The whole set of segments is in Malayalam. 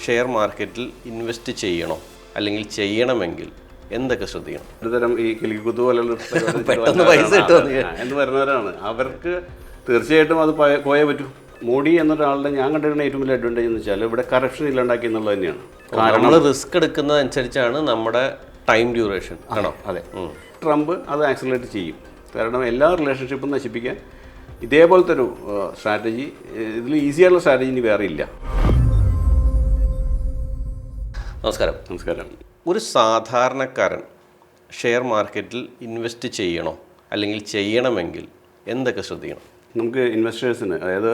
ഷെയർ മാർക്കറ്റിൽ ഇൻവെസ്റ്റ് ചെയ്യണോ അല്ലെങ്കിൽ ചെയ്യണമെങ്കിൽ എന്തൊക്കെ ശ്രദ്ധിക്കണം? ഒരുതരം ഈ കിളിക്കുത്ത് പോലുള്ള പൈസ എന്ന് പറയുന്നവരാണ്. അവർക്ക് തീർച്ചയായിട്ടും അത് പോയേ പറ്റൂ. മോഡി എന്നൊരാളുടെ ഞാൻ കണ്ടിരുന്ന ഏറ്റവും വലിയ അഡ്വാൻറ്റേജ് എന്ന് വെച്ചാൽ ഇവിടെ കറപ്ഷൻ ഇല്ലാണ്ടാക്കി എന്നുള്ളത് തന്നെയാണ്. കാരണം നമ്മൾ റിസ്ക് എടുക്കുന്നതനുസരിച്ചാണ് നമ്മുടെ ടൈം ഡ്യൂറേഷൻ ആണോ? അതെ. ട്രംപ് അത് ആക്സിലറേറ്റ് ചെയ്യും. കാരണം എല്ലാ റിലേഷൻഷിപ്പും നശിപ്പിക്കാൻ ഇതേപോലത്തെ ഒരു സ്ട്രാറ്റജി, ഇതിൽ ഈസിയായിട്ടുള്ള സ്ട്രാറ്റജി ഇനി വേറെ ഇല്ല. നമസ്കാരം. നമസ്കാരം. ഒരു സാധാരണക്കാരൻ ഷെയർ മാർക്കറ്റിൽ ഇൻവെസ്റ്റ് ചെയ്യണോ അല്ലെങ്കിൽ ചെയ്യണമെങ്കിൽ എന്തൊക്കെ ശ്രദ്ധിക്കണം? നമുക്ക് ഇൻവെസ്റ്റേഴ്സിന്, അതായത്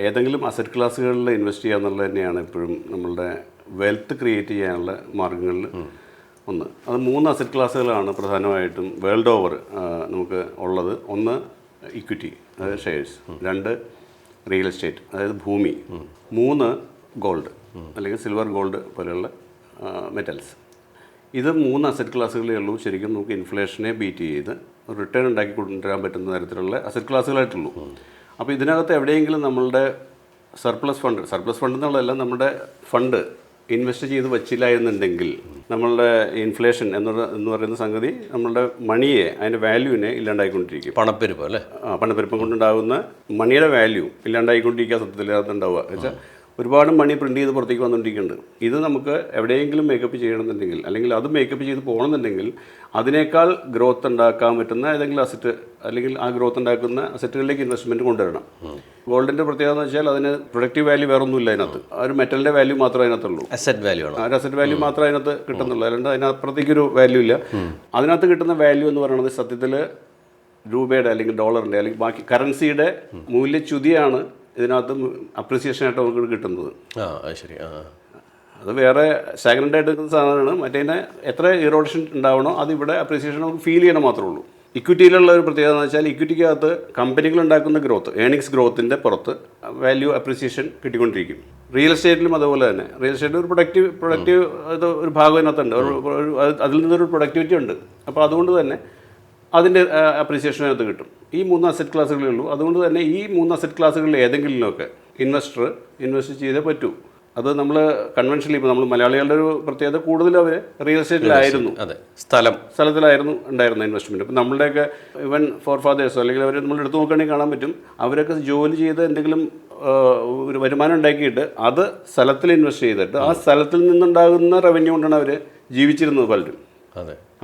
ഏതെങ്കിലും അസറ്റ് ക്ലാസ്സുകളിൽ ഇൻവെസ്റ്റ് ചെയ്യുക എന്നുള്ളത് തന്നെയാണ് എപ്പോഴും നമ്മളുടെ വെൽത്ത് ക്രിയേറ്റ് ചെയ്യാനുള്ള മാർഗ്ഗങ്ങളിൽ ഒന്ന്. അത് 3 അസറ്റ് ക്ലാസ്സുകളാണ് പ്രധാനമായിട്ടും വേൾഡ് ഓവർ നമുക്ക് ഉള്ളത്. ഒന്ന് ഇക്വിറ്റി, അതായത് ഷെയർസ്. 2 റിയൽ എസ്റ്റേറ്റ്, അതായത് ഭൂമി. 3 ഗോൾഡ് അല്ലെങ്കിൽ സിൽവർ ഗോൾഡ് പോലെയുള്ള മെറ്റൽസ്. ഇത് 3 അസറ്റ് ക്ലാസ്സുകളേ ഉള്ളൂ ശരിക്കും നമുക്ക് ഇൻഫ്ലേഷനെ ബീറ്റ് ചെയ്ത് റിട്ടേൺ ഉണ്ടാക്കി കൊണ്ടുവരാൻ പറ്റുന്ന തരത്തിലുള്ള അസറ്റ് ക്ലാസ്സുകളായിട്ടുള്ളൂ. അപ്പോൾ ഇതിനകത്ത് എവിടെയെങ്കിലും നമ്മളുടെ സർപ്ലസ് ഫണ്ട് എന്നുള്ളതല്ല, നമ്മുടെ ഫണ്ട് ഇൻവെസ്റ്റ് ചെയ്ത് വച്ചില്ലായിരുന്നുണ്ടെങ്കിൽ നമ്മളുടെ ഇൻഫ്ലേഷൻ എന്ന് പറയുന്ന സംഗതി നമ്മളുടെ മണിയെ, അതിൻ്റെ വാല്യൂവിനെ ഇല്ലാണ്ടായിക്കൊണ്ടിരിക്കും. പണപ്പെരുപ്പം അല്ലേ? പണപ്പെരുപ്പം കൊണ്ടുണ്ടാകുന്ന മണിയുടെ വാല്യൂ ഇല്ലാണ്ടായിക്കൊണ്ടിരിക്കുക സത്യത്തിൽ ഉണ്ടാവുക. വെച്ചാൽ ഒരുപാട് മണി പ്രിൻറ്റ് ചെയ്ത് പുറത്തേക്ക് വന്നുകൊണ്ടിരിക്കുന്നുണ്ട്. ഇത് നമുക്ക് എവിടെയെങ്കിലും മേക്കപ്പ് ചെയ്യണമെന്നുണ്ടെങ്കിൽ, അല്ലെങ്കിൽ അത് മേക്കപ്പ് ചെയ്ത് പോകണമെന്നുണ്ടെങ്കിൽ അതിനേക്കാൾ ഗ്രോത്ത് ഉണ്ടാക്കാൻ പറ്റുന്ന ഏതെങ്കിലും അസറ്റ്, അല്ലെങ്കിൽ ആ ഗ്രോത്ത് ഉണ്ടാക്കുന്ന അസറ്റുകളിലേക്ക് ഇൻവെസ്റ്റ്മെൻറ്റ് കൊണ്ടുവരണം. ഗോൾഡിൻ്റെ പ്രത്യേകത എന്ന് വെച്ചാൽ അതിന് പ്രൊഡക്റ്റീവ് വാല്യൂ വേറെ ഒന്നുമില്ല അതിനകത്ത്. ഒരു മെറ്റലിൻ്റെ വാല്യൂ മാത്രമേ അതിനകത്തുള്ളൂ. അസറ്റ് വാല്യൂ ആണ്. ഒരു അസറ്റ് വാല്യൂ മാത്രമേ അതിനകത്ത് കിട്ടുന്നുള്ളൂ, അല്ലാണ്ട് അതിനപ്പുറത്തേക്കൊരു വാല്യൂ ഇല്ല. അതിനകത്ത് കിട്ടുന്ന വാല്യൂ എന്ന് പറയുന്നത് സത്യത്തിൽ രൂപയുടെ അല്ലെങ്കിൽ ഡോളറിൻ്റെ അല്ലെങ്കിൽ ബാക്കി കറൻസിയുടെ മൂല്യച്യുതിയാണ് ഇതിനകത്ത് അപ്രിസിയേഷനായിട്ട് നമുക്ക് കിട്ടുന്നത്. ശരി. അത് വേറെ സ്റ്റാഗ്നൻ്റ് ആയിട്ട് നിൽക്കുന്ന സാധനമാണ്. മറ്റേതിനെ എത്ര ഇറോഷൻ ഉണ്ടാവണോ അത് ഇവിടെ അപ്രിസിയേഷൻ നമുക്ക് ഫീൽ ചെയ്യണം മാത്രമേ ഉള്ളൂ. ഇക്വിറ്റിയിലുള്ള ഒരു പ്രത്യേകത എന്ന് വെച്ചാൽ ഇക്വിറ്റിക്കകത്ത് കമ്പനികൾ ഉണ്ടാക്കുന്ന ഗ്രോത്ത്, ഏണിങ്സ് ഗ്രോത്തിൻ്റെ പുറത്ത് വാല്യൂ അപ്രിസിയേഷൻ കിട്ടിക്കൊണ്ടിരിക്കും. റിയൽ എസ്റ്റേറ്റിലും അതുപോലെ തന്നെ. റിയൽ എസ്റ്റേറ്റ് ഒരു പ്രൊഡക്റ്റീവ് ഇത് ഒരു ഭാഗം അതിനകത്തുണ്ട്, അതിൽ നിന്നൊരു പ്രൊഡക്ടിവിറ്റി ഉണ്ട്. അപ്പോൾ അതുകൊണ്ട് തന്നെ അതിൻ്റെ അപ്രീസിയേഷനകത്ത് കിട്ടും. ഈ 3 അസറ്റ് ക്ലാസ്സുകളേ ഉള്ളൂ. അതുകൊണ്ട് തന്നെ ഈ 3 അസറ്റ് ക്ലാസ്സുകളിൽ ഏതെങ്കിലുമൊക്കെ ഇൻവെസ്റ്റ് ചെയ്തേ പറ്റൂ. അത് നമ്മൾ കൺവെൻഷനലി, ഇപ്പോൾ നമ്മൾ മലയാളികളുടെ ഒരു പ്രത്യേകത കൂടുതലും അവർ റിയൽ എസ്റ്റേറ്റിലായിരുന്നു, സ്ഥലത്തിലായിരുന്നു ഉണ്ടായിരുന്ന ഇൻവെസ്റ്റ്മെൻറ്റ്. ഇപ്പോൾ നമ്മളുടെയൊക്കെ ഇവൻ ഫോർ ഫാദേഴ്സോ അല്ലെങ്കിൽ അവർ നമ്മൾ എടുത്തു നോക്കുകയാണെങ്കിൽ കാണാൻ പറ്റും, അവരൊക്കെ ജോലി ചെയ്ത് എന്തെങ്കിലും ഒരു വരുമാനം ഉണ്ടാക്കിയിട്ട് അത് സ്ഥലത്തിൽ ഇൻവെസ്റ്റ് ചെയ്തിട്ട് ആ സ്ഥലത്തിൽ നിന്നുണ്ടാകുന്ന റവന്യൂ കൊണ്ടാണ് അവർ ജീവിച്ചിരുന്നത് പലരും.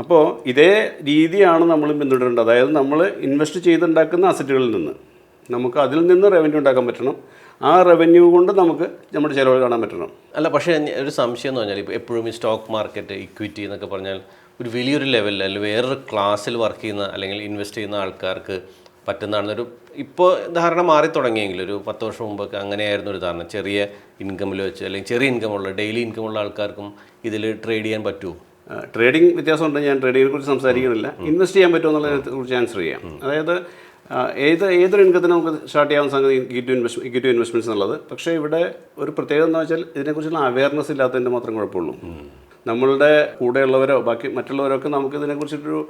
അപ്പോൾ ഇതേ രീതിയാണ് നമ്മൾ പിന്തുടരേണ്ടത്. അതായത് നമ്മൾ ഇൻവെസ്റ്റ് ചെയ്തുണ്ടാക്കുന്ന അസറ്റുകളിൽ നിന്ന് നമുക്ക് അതിൽ നിന്ന് റവന്യൂ ഉണ്ടാക്കാൻ പറ്റണം. ആ റവന്യൂ കൊണ്ട് നമുക്ക് നമ്മുടെ ചിലവ് കാണാൻ പറ്റണം. അല്ല, പക്ഷേ ഒരു സംശയം എന്ന് പറഞ്ഞാൽ ഇപ്പോൾ എപ്പോഴും ഈ സ്റ്റോക്ക് മാർക്കറ്റ്, ഇക്വിറ്റി എന്നൊക്കെ പറഞ്ഞാൽ ഒരു വലിയൊരു ലെവലിൽ അല്ലെങ്കിൽ വേറൊരു ക്ലാസ്സിൽ വർക്ക് ചെയ്യുന്ന അല്ലെങ്കിൽ ഇൻവെസ്റ്റ് ചെയ്യുന്ന ആൾക്കാർക്ക് പറ്റുന്നതാണെന്നൊരു ഇപ്പോൾ ധാരണ മാറി തുടങ്ങിയെങ്കിൽ ഒരു 10 വർഷം മുമ്പൊക്കെ അങ്ങനെയായിരുന്നു ഒരു ധാരണ. ചെറിയ ഇൻകമിൽ വെച്ച് അല്ലെങ്കിൽ ചെറിയ ഇൻകമുള്ള ഡെയിലി ഇൻകമുള്ള ആൾക്കാർക്കും ഇതിൽ ട്രേഡ് ചെയ്യാൻ പറ്റുമോ? ട്രേഡിംഗ് വ്യത്യാസമുണ്ട്. ഞാൻ ട്രേഡിങ്ങിനെ കുറിച്ച് സംസാരിക്കുന്നില്ല. ഇൻവെസ്റ്റ് ചെയ്യാൻ പറ്റുമോ എന്നുള്ളതിനെ കുറിച്ച് ആൻസർ ചെയ്യാം. അതായത് ഏതൊരു ഇൻകത്തിന് നമുക്ക് സ്റ്റാർട്ട് ചെയ്യാവുന്ന സംഗതി ഇക്വിറ്റി ഇൻവെസ്റ്റ്മെൻറ്റ്സ് എന്നുള്ളത്. പക്ഷേ ഇവിടെ ഒരു പ്രത്യേകത എന്ന് വെച്ചാൽ ഇതിനെക്കുറിച്ചുള്ള അവയർനെസ് ഇല്ലാത്തതിൻ്റെ മാത്രം കുഴപ്പമുള്ളൂ. നമ്മളുടെ കൂടെയുള്ളവരോ ബാക്കി മറ്റുള്ളവരൊക്കെ നമുക്ക് ഇതിനെക്കുറിച്ചൊരു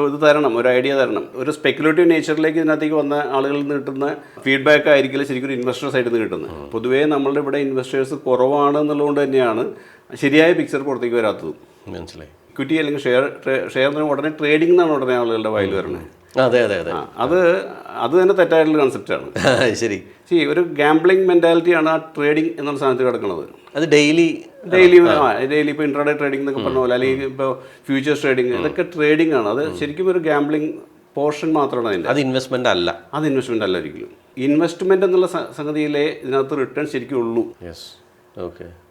ഇത് തരണം, ഒരു ഐഡിയ തരണം. ഒരു സ്പെക്കുലേറ്റീവ് നേച്ചറിലേക്ക് ഇതിനകത്തേക്ക് വന്ന ആളുകളിൽ നിന്ന് കിട്ടുന്ന ഫീഡ്ബാക്ക് ആയിരിക്കില്ല ശരിക്കും ഒരു ഇൻവെസ്റ്റർ സൈഡിൽ നിന്ന് കിട്ടുന്നത്. പൊതുവേ നമ്മളുടെ ഇവിടെ ഇൻവെസ്റ്റേഴ്സ് കുറവാണ് എന്നുള്ളതുകൊണ്ട് തന്നെയാണ് ശരിയായ പിക്ചർ പുറത്തേക്ക് വരാത്തത്. മനസ്സിലായി. ഇക്വിറ്റി അല്ലെങ്കിൽ ഷെയർ എന്ന് ഉടനെ ട്രേഡിംഗ് എന്നാണ് ഉടനെ ആളുകളുടെ വായിൽ വരുന്നത്. അതെ. അത് തന്നെ തെറ്റായിട്ടുള്ള കൺസെപ്റ്റാണ്. ശരി. ഒരു ഗാംബ്ലിംഗ് മെൻറ്റാലിറ്റിയാണ് ആ ട്രേഡിംഗ് എന്നുള്ള സാധനത്തിൽ കിടക്കുന്നത്. അത് ഡെയിലി ഇപ്പോൾ ഇൻട്രാഡേ ട്രേഡിംഗ് എന്നൊക്കെ പറഞ്ഞ പോലെ, അല്ലെങ്കിൽ ഇപ്പോൾ ഫ്യൂച്ചേഴ്സ് ട്രേഡിംഗ്, ഇതൊക്കെ ട്രേഡിംഗ് ആണ്. അത് ശരിക്കും ഒരു ഗാംബ്ലിംഗ് പോർഷൻ മാത്രമാണ് അതിൻ്റെ. അത് ഇൻവെസ്റ്റ്മെൻ്റ് അല്ല. അത് ഇൻവെസ്റ്റ്മെൻ്റ് അല്ല ഒരിക്കലും. ഇൻവെസ്റ്റ്മെൻറ്റ് എന്നുള്ള സംഗതിയിലെ ഇതിനകത്ത് റിട്ടേൺ ശരിക്കും ഉള്ളൂ.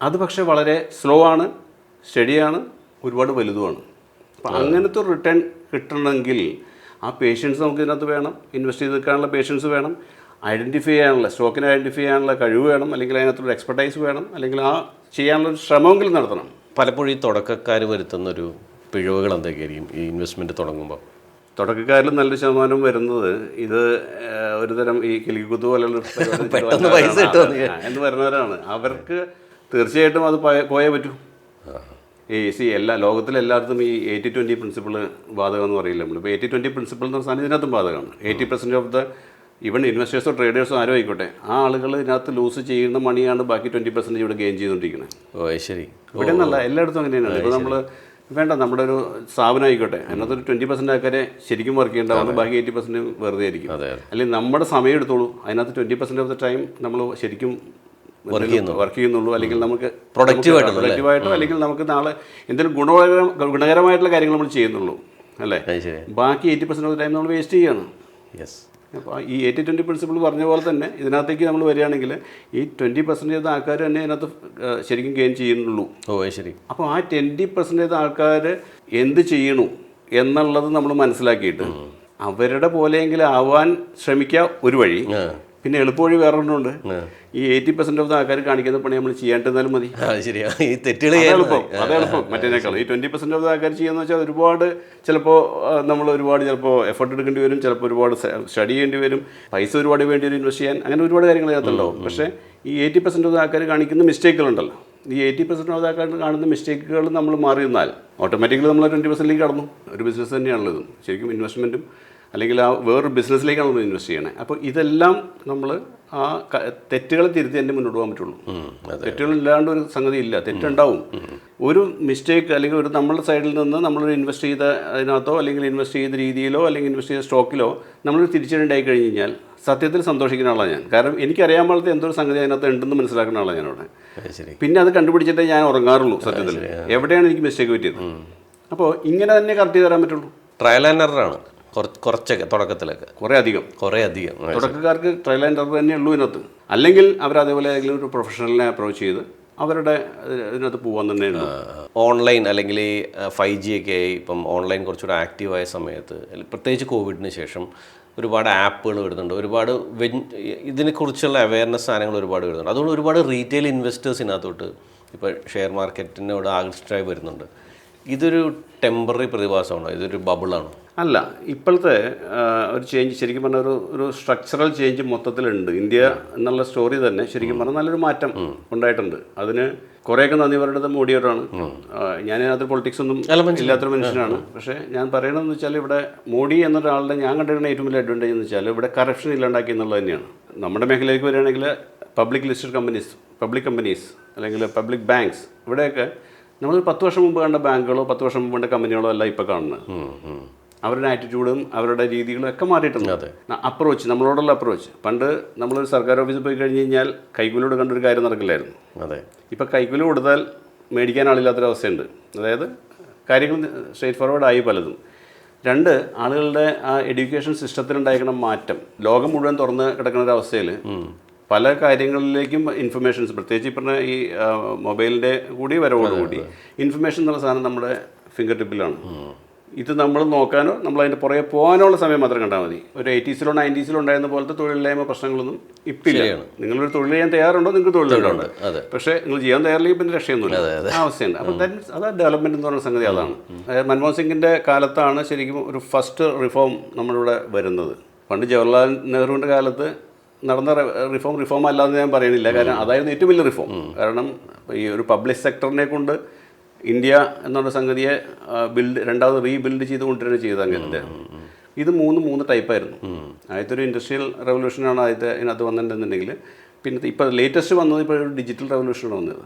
അത് പക്ഷേ വളരെ സ്ലോ ആണ്, സ്റ്റഡിയാണ്, ഒരുപാട് വലുതുമാണ്. അപ്പോൾ അങ്ങനത്തെ ഒരു റിട്ടേൺ കിട്ടണമെങ്കിൽ ആ പേഷ്യൻസ് നമുക്ക് ഇതിനകത്ത് വേണം. ഇൻവെസ്റ്റ് ചെയ്ത് നിൽക്കാനുള്ള പേഷ്യൻസ് വേണം. സ്റ്റോക്കിനെ ഐഡൻറ്റിഫൈ ചെയ്യാനുള്ള കഴിവ് വേണം, അല്ലെങ്കിൽ അതിനകത്തൊരു എക്സ്പെർട്ടൈസ് വേണം, അല്ലെങ്കിൽ ആ ചെയ്യാനുള്ളൊരു ശ്രമമെങ്കിലും നടത്തണം. പലപ്പോഴും ഈ തുടക്കക്കാർ വരുത്തുന്നൊരു പിഴവുകൾ എന്തൊക്കെയായിരിക്കും ഈ ഇൻവെസ്റ്റ്മെൻറ്റ് തുടങ്ങുമ്പോൾ? തുടക്കക്കാരിൽ നല്ലൊരു ശതമാനം വരുന്നത് ഇത് ഒരുതരം ഈ കിളിക്കുത്ത് പോലെയുള്ള പൈസ എന്ന് പറയുന്നവരാണ്. അവർക്ക് തീർച്ചയായിട്ടും അത് പോയേ പറ്റൂ. ലോകത്തിലെല്ലായിടത്തും ഈ 80-20 പ്രിൻസിപ്പിൾ ബാധകം എന്ന് പറയില്ല. നമ്മളിപ്പോൾ 80-20 പ്രിൻസിപ്പിൾ എന്ന് പറഞ്ഞാൽ ഇതിനകത്തും ബാധകമാണ്. 80% ഓഫ് ദ ഈവൻ ഇൻവെസ്റ്റേഴ്സോ ട്രേഡേഴ്സോ ആരോ ആയിക്കോട്ടെ, ആ ആളുകൾ ഇതിനകത്ത് ലൂസ് ചെയ്യുന്ന മണിയാണ് ബാക്കി 20% ഇവിടെ ഗെയിൻ ചെയ്തുകൊണ്ടിരിക്കുന്നത്. ഓ ശരി. ഇവിടെ നിന്നല്ല, എല്ലായിടത്തും അങ്ങനെ തന്നെയാണ്. ഇപ്പോൾ നമ്മൾ വേണ്ട, നമ്മുടെ ഒരു സ്ഥാപനം ആയിക്കോട്ടെ, അതിനകത്തൊരു 20% ആൾക്കാരെ ശരിക്കും വർക്ക് ചെയ്യേണ്ടതാണ്, ബാക്കി 80% വെറുതെ ആയിരിക്കും. അല്ലെങ്കിൽ നമ്മുടെ സമയം എടുത്തോളൂ, അതിനകത്ത് 20% ഓഫ് ദ ടൈം നമ്മൾ ശരിക്കും വർക്ക് ചെയ്യുന്നുള്ളൂ, അല്ലെങ്കിൽ നമുക്ക് പ്രൊഡക്റ്റീവായിട്ടോ അല്ലെങ്കിൽ നമുക്ക് നാളെ എന്തെങ്കിലും ഗുണകരമായിട്ടുള്ള കാര്യങ്ങൾ നമ്മൾ ചെയ്യുന്നുള്ളൂ അല്ലേ. ബാക്കി 80% ഓഫ് ദ ടൈം നമ്മൾ വേസ്റ്റ് ചെയ്യാണ്. അപ്പോൾ ഈ 80-20 പ്രിൻസിപ്പിൾ പറഞ്ഞ പോലെ തന്നെ ഇതിനകത്തേക്ക് നമ്മൾ വരികയാണെങ്കിൽ ഈ 20% ആൾക്കാർ തന്നെ ഇതിനകത്ത് ശരിക്കും ഗെയിൻ ചെയ്യുന്നുള്ളൂ. ശരി. അപ്പോൾ ആ 20% ആൾക്കാർ എന്ത് ചെയ്യണു എന്നുള്ളത് നമ്മൾ മനസ്സിലാക്കിയിട്ട് അവരുടെ പോലെയെങ്കിലും ആവാൻ ശ്രമിക്കുക ഒരു വഴി. പിന്നെ എളുപ്പവഴി വേറെ ഒന്നുണ്ട്. ഈ 80% ഓഫ് ആൾക്കാർ കാണിക്കുന്ന പണി നമ്മൾ ചെയ്യാണ്ടിരുന്നാലും മതി. എളുപ്പം, അതെളുപ്പം മറ്റേനേക്കാളും. ഈ 20% ഓഫ് ആൾക്കാർ ചെയ്യാന്ന് വെച്ചാൽ ഒരുപാട് ചിലപ്പോൾ നമ്മൾ ചിലപ്പോൾ എഫർട്ട് എടുക്കേണ്ടി വരും, ചിലപ്പോൾ ഒരുപാട് സ്റ്റഡി ചെയ്യേണ്ടി വരും, പൈസ ഒരുപാട് വേണ്ടി വരും ഇൻവെസ്റ്റ് ചെയ്യാൻ, അങ്ങനെ ഒരുപാട് കാര്യങ്ങൾ അതിനകത്തുണ്ടാവും. പക്ഷേ ഈ 80% ഓഫ് ആൾക്കാർ കാണിക്കുന്ന മിസ്റ്റേക്കുകളുണ്ടല്ലോ, ഈ 80% ഓഫ് ആൾക്കാർ കാണുന്ന മിസ്റ്റേക്കുകൾ നമ്മൾ മാറി നിന്നാൽ ഓട്ടോമാറ്റിക്കലി നമ്മൾ 20%ലേക്ക് കടന്നു. ഒരു ബിസിനസ് തന്നെയാണല്ലോ ഇത് ശരിക്കും. ഇൻവെസ്റ്റ്മെൻറ്റും അല്ലെങ്കിൽ ആ വേറൊരു ബിസിനസ്സിലേക്കാണ് നമ്മൾ ഇൻവെസ്റ്റ് ചെയ്യണേ. അപ്പോൾ ഇതെല്ലാം നമ്മൾ ആ തെറ്റുകളെ തിരുത്തി തന്നെ മുന്നോട്ട് പോകാൻ പറ്റുള്ളൂ. തെറ്റുകളില്ലാണ്ട് ഒരു സംഗതി ഇല്ല, തെറ്റുണ്ടാവും. ഒരു മിസ്റ്റേക്ക് അല്ലെങ്കിൽ ഒരു നമ്മളുടെ സൈഡിൽ നിന്ന് നമ്മളൊരു ഇൻവെസ്റ്റ് ചെയ്ത അതിനകത്തോ അല്ലെങ്കിൽ ഇൻവെസ്റ്റ് ചെയ്ത രീതിയിലോ അല്ലെങ്കിൽ ഇൻവെസ്റ്റ് ചെയ്ത സ്റ്റോക്കിലോ നമ്മളൊരു തിരിച്ചടിയുണ്ടായി കഴിഞ്ഞ് കഴിഞ്ഞാൽ സത്യത്തിൽ സന്തോഷിക്കുന്ന ആളാണ് ഞാൻ. കാരണം എനിക്കറിയാൻ പാടത്തെ എന്തൊരു സംഗതി അതിനകത്ത് ഉണ്ടെന്ന് മനസ്സിലാക്കുന്ന ആളാണ് ഞാനവിടെ. പിന്നെ അത് കണ്ടുപിടിച്ചിട്ടേ ഞാൻ ഉറങ്ങാറുള്ളൂ സത്യത്തിൽ, എവിടെയാണ് എനിക്ക് മിസ്റ്റേക്ക് പറ്റിയത്. അപ്പോൾ ഇങ്ങനെ തന്നെ കറക്റ്റ് ചെയ്ത് തരാൻ പറ്റുള്ളൂ. ട്രയൽ ആൻഡ് എററാണ് കുറച്ചൊക്കെ തുടക്കത്തിലൊക്കെ, കുറേ അധികം തുടക്കക്കാർക്ക് ട്രയൽ ആൻഡ് എറർ തന്നെ ഉള്ളൂ ഇതിനകത്ത്. അല്ലെങ്കിൽ അവർ അതേപോലെ ഏതെങ്കിലും ഒരു പ്രൊഫഷണലിനെ അപ്രോച്ച് ചെയ്ത് അവരുടെ ഇതിനകത്ത് പോകാൻ തന്നെ ഉണ്ട്. ഓൺലൈൻ അല്ലെങ്കിൽ ഈ 5G ഒക്കെ ആയി ഇപ്പം ഓൺലൈൻ കുറച്ചുകൂടെ ആക്റ്റീവായ സമയത്ത്, പ്രത്യേകിച്ച് കോവിഡിന് ശേഷം ഒരുപാട് ആപ്പുകൾ വരുന്നുണ്ട്, ഒരുപാട് ഇതിനെക്കുറിച്ചുള്ള അവയർനെസ് സാധനങ്ങൾ ഒരുപാട് വരുന്നുണ്ട്. അതുകൊണ്ട് ഒരുപാട് റീറ്റെയിൽ ഇൻവെസ്റ്റേഴ്സ് ഇതിനകത്തോട്ട് ഇപ്പോൾ ഷെയർ മാർക്കറ്റിനോട് ആകൃഷ്ടരായി വരുന്നുണ്ട്. ഇതൊരു ടെമ്പററി പ്രതിഭാസമാണോ, ഇതൊരു ബബിളാണോ? അല്ല, ഇപ്പോഴത്തെ ഒരു ചേഞ്ച് ശരിക്കും പറഞ്ഞാൽ ഒരു സ്ട്രക്ചറൽ ചേഞ്ച് മൊത്തത്തിലുണ്ട്. ഇന്ത്യ എന്നുള്ള സ്റ്റോറി തന്നെ ശരിക്കും പറഞ്ഞാൽ നല്ലൊരു മാറ്റം ഉണ്ടായിട്ടുണ്ട്. അതിന് കുറേയൊക്കെ നന്ദി പറയേണ്ടത് മോഡിയോടാണ്. ഞാനതിനകത്ത് പൊളിറ്റിക്സ് ഒന്നും ഇല്ലാത്തൊരു മനുഷ്യനാണ്. പക്ഷേ ഞാൻ പറയണമെന്ന് വെച്ചാൽ ഇവിടെ മോഡി എന്നൊരാളുടെ ഞാൻ കണ്ടിരുന്ന ഏറ്റവും വലിയ അഡ്വാൻറ്റേജ് എന്ന് വെച്ചാൽ ഇവിടെ കറപ്ഷൻ ഇല്ലാണ്ടാക്കി എന്നുള്ളത് തന്നെയാണ്. നമ്മുടെ മേഖലയിലേക്ക് വരികയാണെങ്കിൽ public listed companies, public companies അല്ലെങ്കിൽ പബ്ലിക് ബാങ്ക്സ്, ഇവിടെയൊക്കെ നമ്മൾ 10 വർഷം മുമ്പ് കണ്ട ബാങ്കുകളോ 10 വർഷം മുമ്പ് കണ്ട കമ്പനികളോ അല്ല ഇപ്പോൾ കാണുന്നത്. അവരുടെ ആറ്റിറ്റ്യൂഡും അവരുടെ രീതികളും ഒക്കെ മാറിയിട്ടുണ്ട്. അപ്രോച്ച്, നമ്മളോടുള്ള അപ്രോച്ച്. പണ്ട് നമ്മളൊരു സർക്കാർ ഓഫീസിൽ പോയി കഴിഞ്ഞ് കഴിഞ്ഞാൽ കൈക്കൂലിയോട് കണ്ടൊരു കാര്യം നടക്കില്ലായിരുന്നു. ഇപ്പോൾ കൈക്കൂലി കൊടുത്താൽ മേടിക്കാൻ ആളില്ലാത്തൊരവസ്ഥയുണ്ട്. അതായത് കാര്യങ്ങൾ സ്ട്രേറ്റ് ഫോർവേഡ് ആയി പലതും. 2, ആളുകളുടെ ആ എഡ്യൂക്കേഷൻ സിസ്റ്റത്തിലുണ്ടായിരിക്കുന്ന മാറ്റം. ലോകം മുഴുവൻ തുറന്ന് കിടക്കുന്ന ഒരു അവസ്ഥയിൽ പല കാര്യങ്ങളിലേക്കും ഇൻഫർമേഷൻസ്, പ്രത്യേകിച്ച് ഈ പറഞ്ഞ ഈ മൊബൈലിൻ്റെ കൂടി വരവോടുകൂടി ഇൻഫർമേഷൻ എന്നുള്ള സാധനം നമ്മുടെ ഫിംഗർ ടിപ്പിലാണ്. ഇത് നമ്മൾ നോക്കാനോ നമ്മൾ അതിൻ്റെ പുറകെ പോകാനുള്ള സമയം മാത്രം കണ്ടാൽ മതി. ഒരു 80s 90s ഉണ്ടായിരുന്ന പോലത്തെ തൊഴിലില്ലായ്മ പ്രശ്നങ്ങളൊന്നും ഇപ്പില്ല. നിങ്ങളൊരു തൊഴിൽ ചെയ്യാൻ തയ്യാറുണ്ടോ, നിങ്ങൾക്ക് തൊഴിലുണ്ട്. പക്ഷേ നിങ്ങൾ ചെയ്യാൻ തയ്യാറില്ലെങ്കിൽ പിന്നെ രക്ഷയൊന്നുമില്ല, ആ അവസ്ഥയുണ്ട്. അപ്പോൾ അത് ഡെവലപ്മെൻറ്റ് എന്ന് പറയുന്ന സംഗതി അതാണ്. മൻമോഹൻ സിംഗിൻ്റെ കാലത്താണ് ശരിക്കും ഒരു ഫസ്റ്റ് റിഫോം നമ്മളിവിടെ വരുന്നത്. പണ്ട് ജവഹർലാൽ നെഹ്റുവിൻ്റെ കാലത്ത് നടന്ന റിഫോം അല്ലാതെ ഞാൻ പറയുന്നില്ല. കാരണം അതായിരുന്നു ഏറ്റവും വലിയ റിഫോം. കാരണം ഈ ഒരു പബ്ലിക് സെക്ടറിനെ കൊണ്ട് ഇന്ത്യ എന്നുള്ള സംഗതിയെ രണ്ടാമത് റീബിൽഡ് ചെയ്ത് കൊണ്ടുവരിക ചെയ്ത് അങ്ങനെ. ഇത് മൂന്ന് ടൈപ്പായിരുന്നു. ആദ്യത്തെ ഒരു ഇൻഡസ്ട്രിയൽ റെവല്യൂഷനാണ് ഇതിനകത്ത് വന്നിട്ടുണ്ടെന്നുണ്ടെങ്കിൽ, പിന്നെ ഇപ്പോൾ ലേറ്റസ്റ്റ് വന്നത് ഇപ്പോൾ ഒരു ഡിജിറ്റൽ റെവല്യൂഷനാണ് വന്നത്,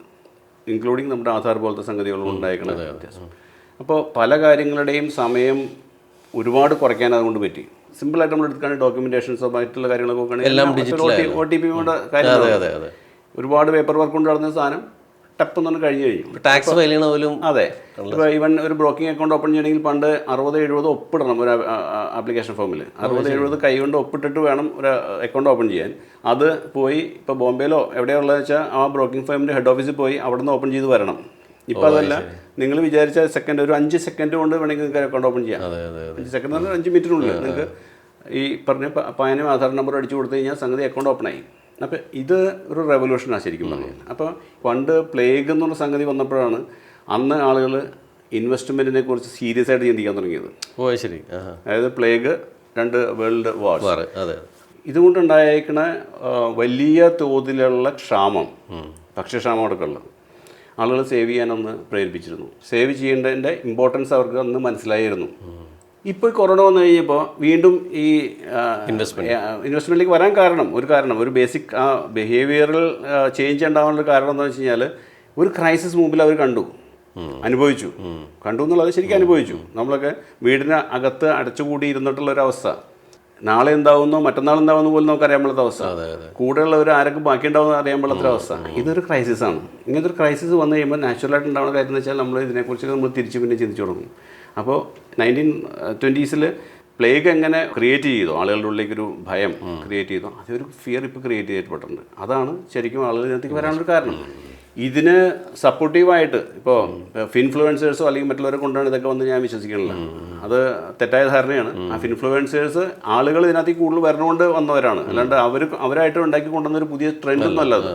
ഇൻക്ലൂഡിങ് നമ്മുടെ ആധാർ പോലത്തെ സംഗതികളും ഉണ്ടായിരിക്കുന്നത് വ്യത്യാസം. അപ്പോൾ പല കാര്യങ്ങളുടെയും സമയം ഒരുപാട് കുറയ്ക്കാൻ അതുകൊണ്ട് പറ്റി. സിമ്പിളായിട്ട് നമ്മൾ എടുക്കുകയാണെങ്കിൽ ഡോക്യുമെന്റേഷൻസോ മറ്റുള്ള കാര്യങ്ങളൊക്കെ നോക്കുകയാണെങ്കിൽ OTP കാര്യങ്ങൾ ഒരുപാട് പേപ്പർ വർക്ക് കൊണ്ട് നടന്ന സാധനം ടപ്പ് എന്ന് കഴിഞ്ഞു ടാക്സ് ഫയൽ ചെയ്യണ പോലും. അതെ, ഇപ്പോൾ ഈവൻ ഒരു ബ്രോക്കിംഗ് അക്കൗണ്ട് ഓപ്പൺ ചെയ്യണമെങ്കിൽ പണ്ട് 60-70 ഒപ്പിടണം ഒരു ആപ്ലിക്കേഷൻ ഫോമിൽ. 60-70 കൈ കൊണ്ട് ഒപ്പിട്ടിട്ട് വേണം ഒരു അക്കൗണ്ട് ഓപ്പൺ ചെയ്യാൻ. അത് പോയി ഇപ്പോൾ ബോംബെയിലോ എവിടെയുള്ളതെന്ന് വെച്ചാൽ ആ ബ്രോക്കിംഗ് ഫേമിൻ്റെ ഹെഡ് ഓഫീസിൽ പോയി അവിടെ നിന്ന് ഓപ്പൺ ചെയ്ത് വരണം. ഇപ്പോൾ അതല്ല, നിങ്ങൾ വിചാരിച്ച സെക്കൻഡ്, ഒരു 5 സെക്കൻഡ് കൊണ്ട് വേണമെങ്കിൽ നിങ്ങൾക്ക് അക്കൗണ്ട് ഓപ്പൺ ചെയ്യാം. 5 സെക്കൻഡ് എന്ന് പറഞ്ഞാൽ 5 മിനിറ്റിനുള്ളിൽ നിങ്ങൾക്ക് ഈ പറഞ്ഞ പാനും ആധാർ നമ്പർ അടിച്ചു കൊടുത്തു കഴിഞ്ഞാൽ സംഗതി അക്കൗണ്ട് ഓപ്പൺ ആയി. അപ്പോൾ ഇത് ഒരു റെവല്യൂഷനാണ് ശരിക്കും പറഞ്ഞാൽ. അപ്പോൾ പണ്ട് പ്ലേഗ് എന്നുള്ള സംഗതി വന്നപ്പോഴാണ് അന്ന് ആളുകൾ ഇൻവെസ്റ്റ്മെൻറ്റിനെ കുറിച്ച് സീരിയസ് ആയിട്ട് ചിന്തിക്കാൻ തുടങ്ങിയത്. ശരി. അതായത് പ്ലേഗ്, 2 വേൾഡ് വാർ, ഇതുകൊണ്ടുണ്ടായിരിക്കുന്ന വലിയ തോതിലുള്ള ക്ഷാമം, ഭക്ഷ്യക്ഷാമം അടക്കം ഉള്ളത് ആളുകൾ സേവ് ചെയ്യാനൊന്ന് പ്രേരിപ്പിച്ചിരുന്നു. സേവ് ചെയ്യേണ്ടതിൻ്റെ ഇമ്പോർട്ടൻസ് അവർക്ക് അന്ന് മനസ്സിലായിരുന്നു. ഇപ്പോൾ കൊറോണ വന്നു കഴിഞ്ഞപ്പോൾ വീണ്ടും ഈ ഇൻവെസ്റ്റ്മെൻറ്റിലേക്ക് വരാൻ ഒരു ബേസിക് ബിഹേവിയറൽ ചേഞ്ച് ഉണ്ടാകാനുള്ള കാരണം എന്താണെന്ന് വെച്ച് കഴിഞ്ഞാൽ ഒരു ക്രൈസിസ് മുമ്പിൽ അവർ അനുഭവിച്ചു എന്നുള്ളത് ശരിക്കും അനുഭവിച്ചു. നമ്മളൊക്കെ വീടിന് അകത്ത് അടച്ചുകൂടി ഇരുന്നിട്ടുള്ള ഒരു അവസ്ഥ, നാളെ എന്താവുന്നോ മറ്റന്നാൾ എന്താവുന്ന പോലും നമുക്ക് അറിയാൻ പാടാത്ത അവസ്ഥ, കൂടെയുള്ളവർ ആരൊക്കെ ബാക്കി ഉണ്ടാവുന്ന അറിയാൻ പാടാത്തൊരു അവസ്ഥ. ഇതൊരു ക്രൈസിസാണ്. ഇങ്ങനത്തെ ഒരു ക്രൈസിസ് വന്നു കഴിയുമ്പോൾ നാച്ചുറലായിട്ട് ഉണ്ടാവുന്ന കാര്യം എന്ന് വെച്ചാൽ നമ്മൾ ഇതിനെക്കുറിച്ച് നമ്മൾ തിരിച്ച് പിന്നെ ചിന്തിച്ചു തുടങ്ങും. അപ്പോൾ 1920s പ്ലേഗ് എങ്ങനെ ക്രിയേറ്റ് ചെയ്തോ, ആളുകളുടെ ഉള്ളിലേക്കൊരു ഭയം ക്രിയേറ്റ് ചെയ്തോ, അതൊരു ഫിയർ ഇപ്പോൾ ക്രിയേറ്റ് ചെയ്യപ്പെട്ടിട്ടുണ്ട്. അതാണ് ശരിക്കും ആളുകൾ ഇതിനകത്തേക്ക് വരാനൊരു കാരണം. ഇതിന് സപ്പോർട്ടീവായിട്ട് ഇപ്പോൾ ഫിൻഫ്ലുവൻസേഴ്സോ അല്ലെങ്കിൽ മറ്റുള്ളവരെ കൊണ്ടാണ് ഇതൊക്കെ വന്ന് ഞാൻ വിശ്വസിക്കുന്നില്ല. അത് തെറ്റായ ധാരണയാണ്. ആ ഫിൻഫ്ലുവൻസേഴ്സ് ആളുകൾ ഇതിനകത്തേക്ക് കൂടുതൽ വരണകൊണ്ട് വന്നവരാണ്, അല്ലാണ്ട് അവരായിട്ട് ഉണ്ടാക്കി കൊണ്ടുവന്നൊരു പുതിയ ട്രെൻഡൊന്നും അല്ല അത്.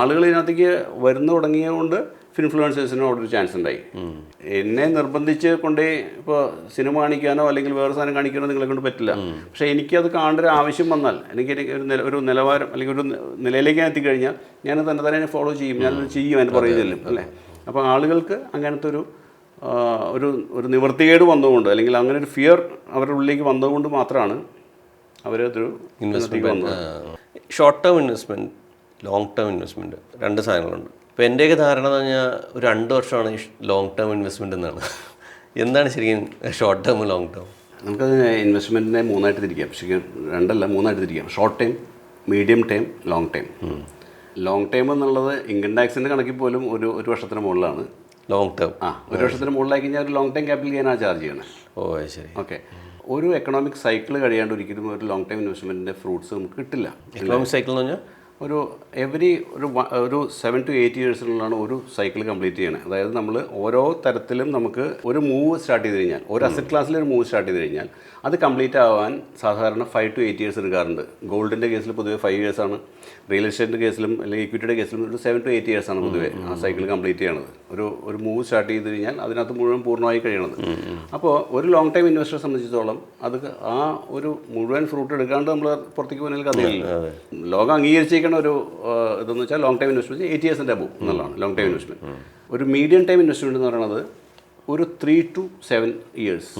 ആളുകൾ ഇതിനകത്തേക്ക് വരുന്നു തുടങ്ങിയതുകൊണ്ട് ഇൻഫ്ലുവൻസേഴ്സിനും അവിടെ ഒരു ചാൻസ് ഉണ്ടായി. എന്നെ നിർബന്ധിച്ച് കൊണ്ടേ ഇപ്പോൾ സിനിമ കാണിക്കാനോ അല്ലെങ്കിൽ വേറെ സാധനം കാണിക്കാനോ നിങ്ങളെ കൊണ്ട് പറ്റില്ല. പക്ഷേ എനിക്കത് കാണേണ്ട ഒരു ആവശ്യം വന്നാൽ, എനിക്ക് ഒരു നിലവാരം അല്ലെങ്കിൽ ഒരു നിലയിലേക്ക് ഞാൻ എത്തിക്കഴിഞ്ഞാൽ ഞാൻ തന്നെ ഫോളോ ചെയ്യും, ഞാനത് ചെയ്യും, അതിന് പറയുന്നില്ല അല്ലേ. അപ്പോൾ ആളുകൾക്ക് അങ്ങനത്തെ ഒരു നിവൃത്തികേട് വന്നതുകൊണ്ട് അല്ലെങ്കിൽ അങ്ങനെ ഒരു ഫിയർ അവരുടെ ഉള്ളിലേക്ക് വന്നതുകൊണ്ട് മാത്രമാണ് അവരതൊരു ഇൻവെസ്റ്റ്മെൻറ്റ് വന്നത്. Short term investment, long term investment, രണ്ട് സാധനങ്ങളുണ്ട്. ഇപ്പോൾ എൻ്റെയൊക്കെ ധാരണ എന്ന് പറഞ്ഞാൽ ഒരു 2 വർഷമാണ് ഈ ലോങ് ടേം ഇൻവെസ്റ്റ്മെൻറ്റ് എന്നാണ്. എന്താണ് ശരിക്കും ഷോർട്ട് ടേം ലോങ് ടേം? നമുക്കത് ഇൻവെസ്റ്റ്മെൻറ്റിനെ 3ആയിട്ട് തിരിക്കാം. ശരിക്കും 2 തിരിക്കാം. Short time, medium time, long time. Long time എന്നുള്ളത് ഇൻകം ടാക്സിൻ്റെ കണക്കിൽ പോലും ഒരു വർഷത്തിന് മുകളിലാണ് ലോങ് ടേം. ഒരു വർഷത്തിന് മുകളിലായി കഴിഞ്ഞാൽ ഒരു ലോങ് ടൈം ക്യാപിറ്റൽ ഗെയിനാണ് ചാർജ് ചെയ്യണത്. ശരി. ഓക്കെ. ഒരു എക്കണോമിക് സൈക്കിൾ കഴിയാണ്ട് ഒരിക്കലും ഒരു ലോങ് ടൈം ഇൻവെസ്റ്റ്മെൻറ്റിൻ്റെ ഫ്രൂട്ട്സ് നമുക്ക് കിട്ടില്ല. എക്കണോമിക് സൈക്കിൾ എന്ന് പറഞ്ഞാൽ ഒരു 7 to 8 ഇയേഴ്സിനുള്ളിലാണ് ഒരു സൈക്കിൾ കംപ്ലീറ്റ് ചെയ്യണത്. അതായത് നമ്മൾ ഓരോ തരത്തിലും നമുക്ക് ഒരു മൂവ് സ്റ്റാർട്ട് ചെയ്ത് കഴിഞ്ഞാൽ, ഒരു അസറ്റ് ക്ലാസ്സിൽ ഒരു മൂവ് സ്റ്റാർട്ട് ചെയ്ത് കഴിഞ്ഞാൽ അത് കംപ്ലീറ്റ് ആവാൻ സാധാരണ 5 to 8 ഇയേഴ്സ് എടുക്കാറുണ്ട്. ഗോൾഡിൻ്റെ കേസിൽ പൊതുവെ 5 ഇയേഴ്സാണ്. റിയൽ എസ്റ്റേറ്റിൻ്റെ കേസിലും അല്ലെങ്കിൽ ഇക്വിറ്റിയുടെ കേസിലും ഒരു 7 to 8 ഇയേഴ്സാണ് പൊതുവെ ആ സൈക്കിൾ കംപ്ലീറ്റ് ചെയ്യണത്. ഒരു മൂവ് സ്റ്റാർട്ട് ചെയ്ത് കഴിഞ്ഞാൽ അതിനകത്ത് മുഴുവൻ പൂർണ്ണമായി കഴിയണത്. അപ്പോൾ ഒരു ലോങ് ടൈം ഇൻവെസ്റ്ററെ സംബന്ധിച്ചിടത്തോളം അത് ആ ഒരു മുഴുവൻ ഫ്രൂട്ട് എടുക്കാണ്ട് നമ്മൾ പുറത്തേക്ക് പോകുന്നതിൽ കഥയില്ല. ലോകം അംഗീകരിച്ചിരിക്കുന്ന ഒരു ഇതെന്ന് വെച്ചാൽ ലോങ് ടൈം ഇൻവെസ്റ്റ്മെൻറ്റ് 8 ഇയേഴ്സിൻ്റെ അബോവ് എന്നുള്ളതാണ് ലോങ് ടൈം ഇൻവെസ്റ്റ്മെൻറ്റ്. ഒരു മീഡിയം ടൈം ഇൻവെസ്റ്റ്മെൻറ്റ് എന്ന് പറയുന്നത് ഒരു 3 to 7 ഇയേഴ്സ്,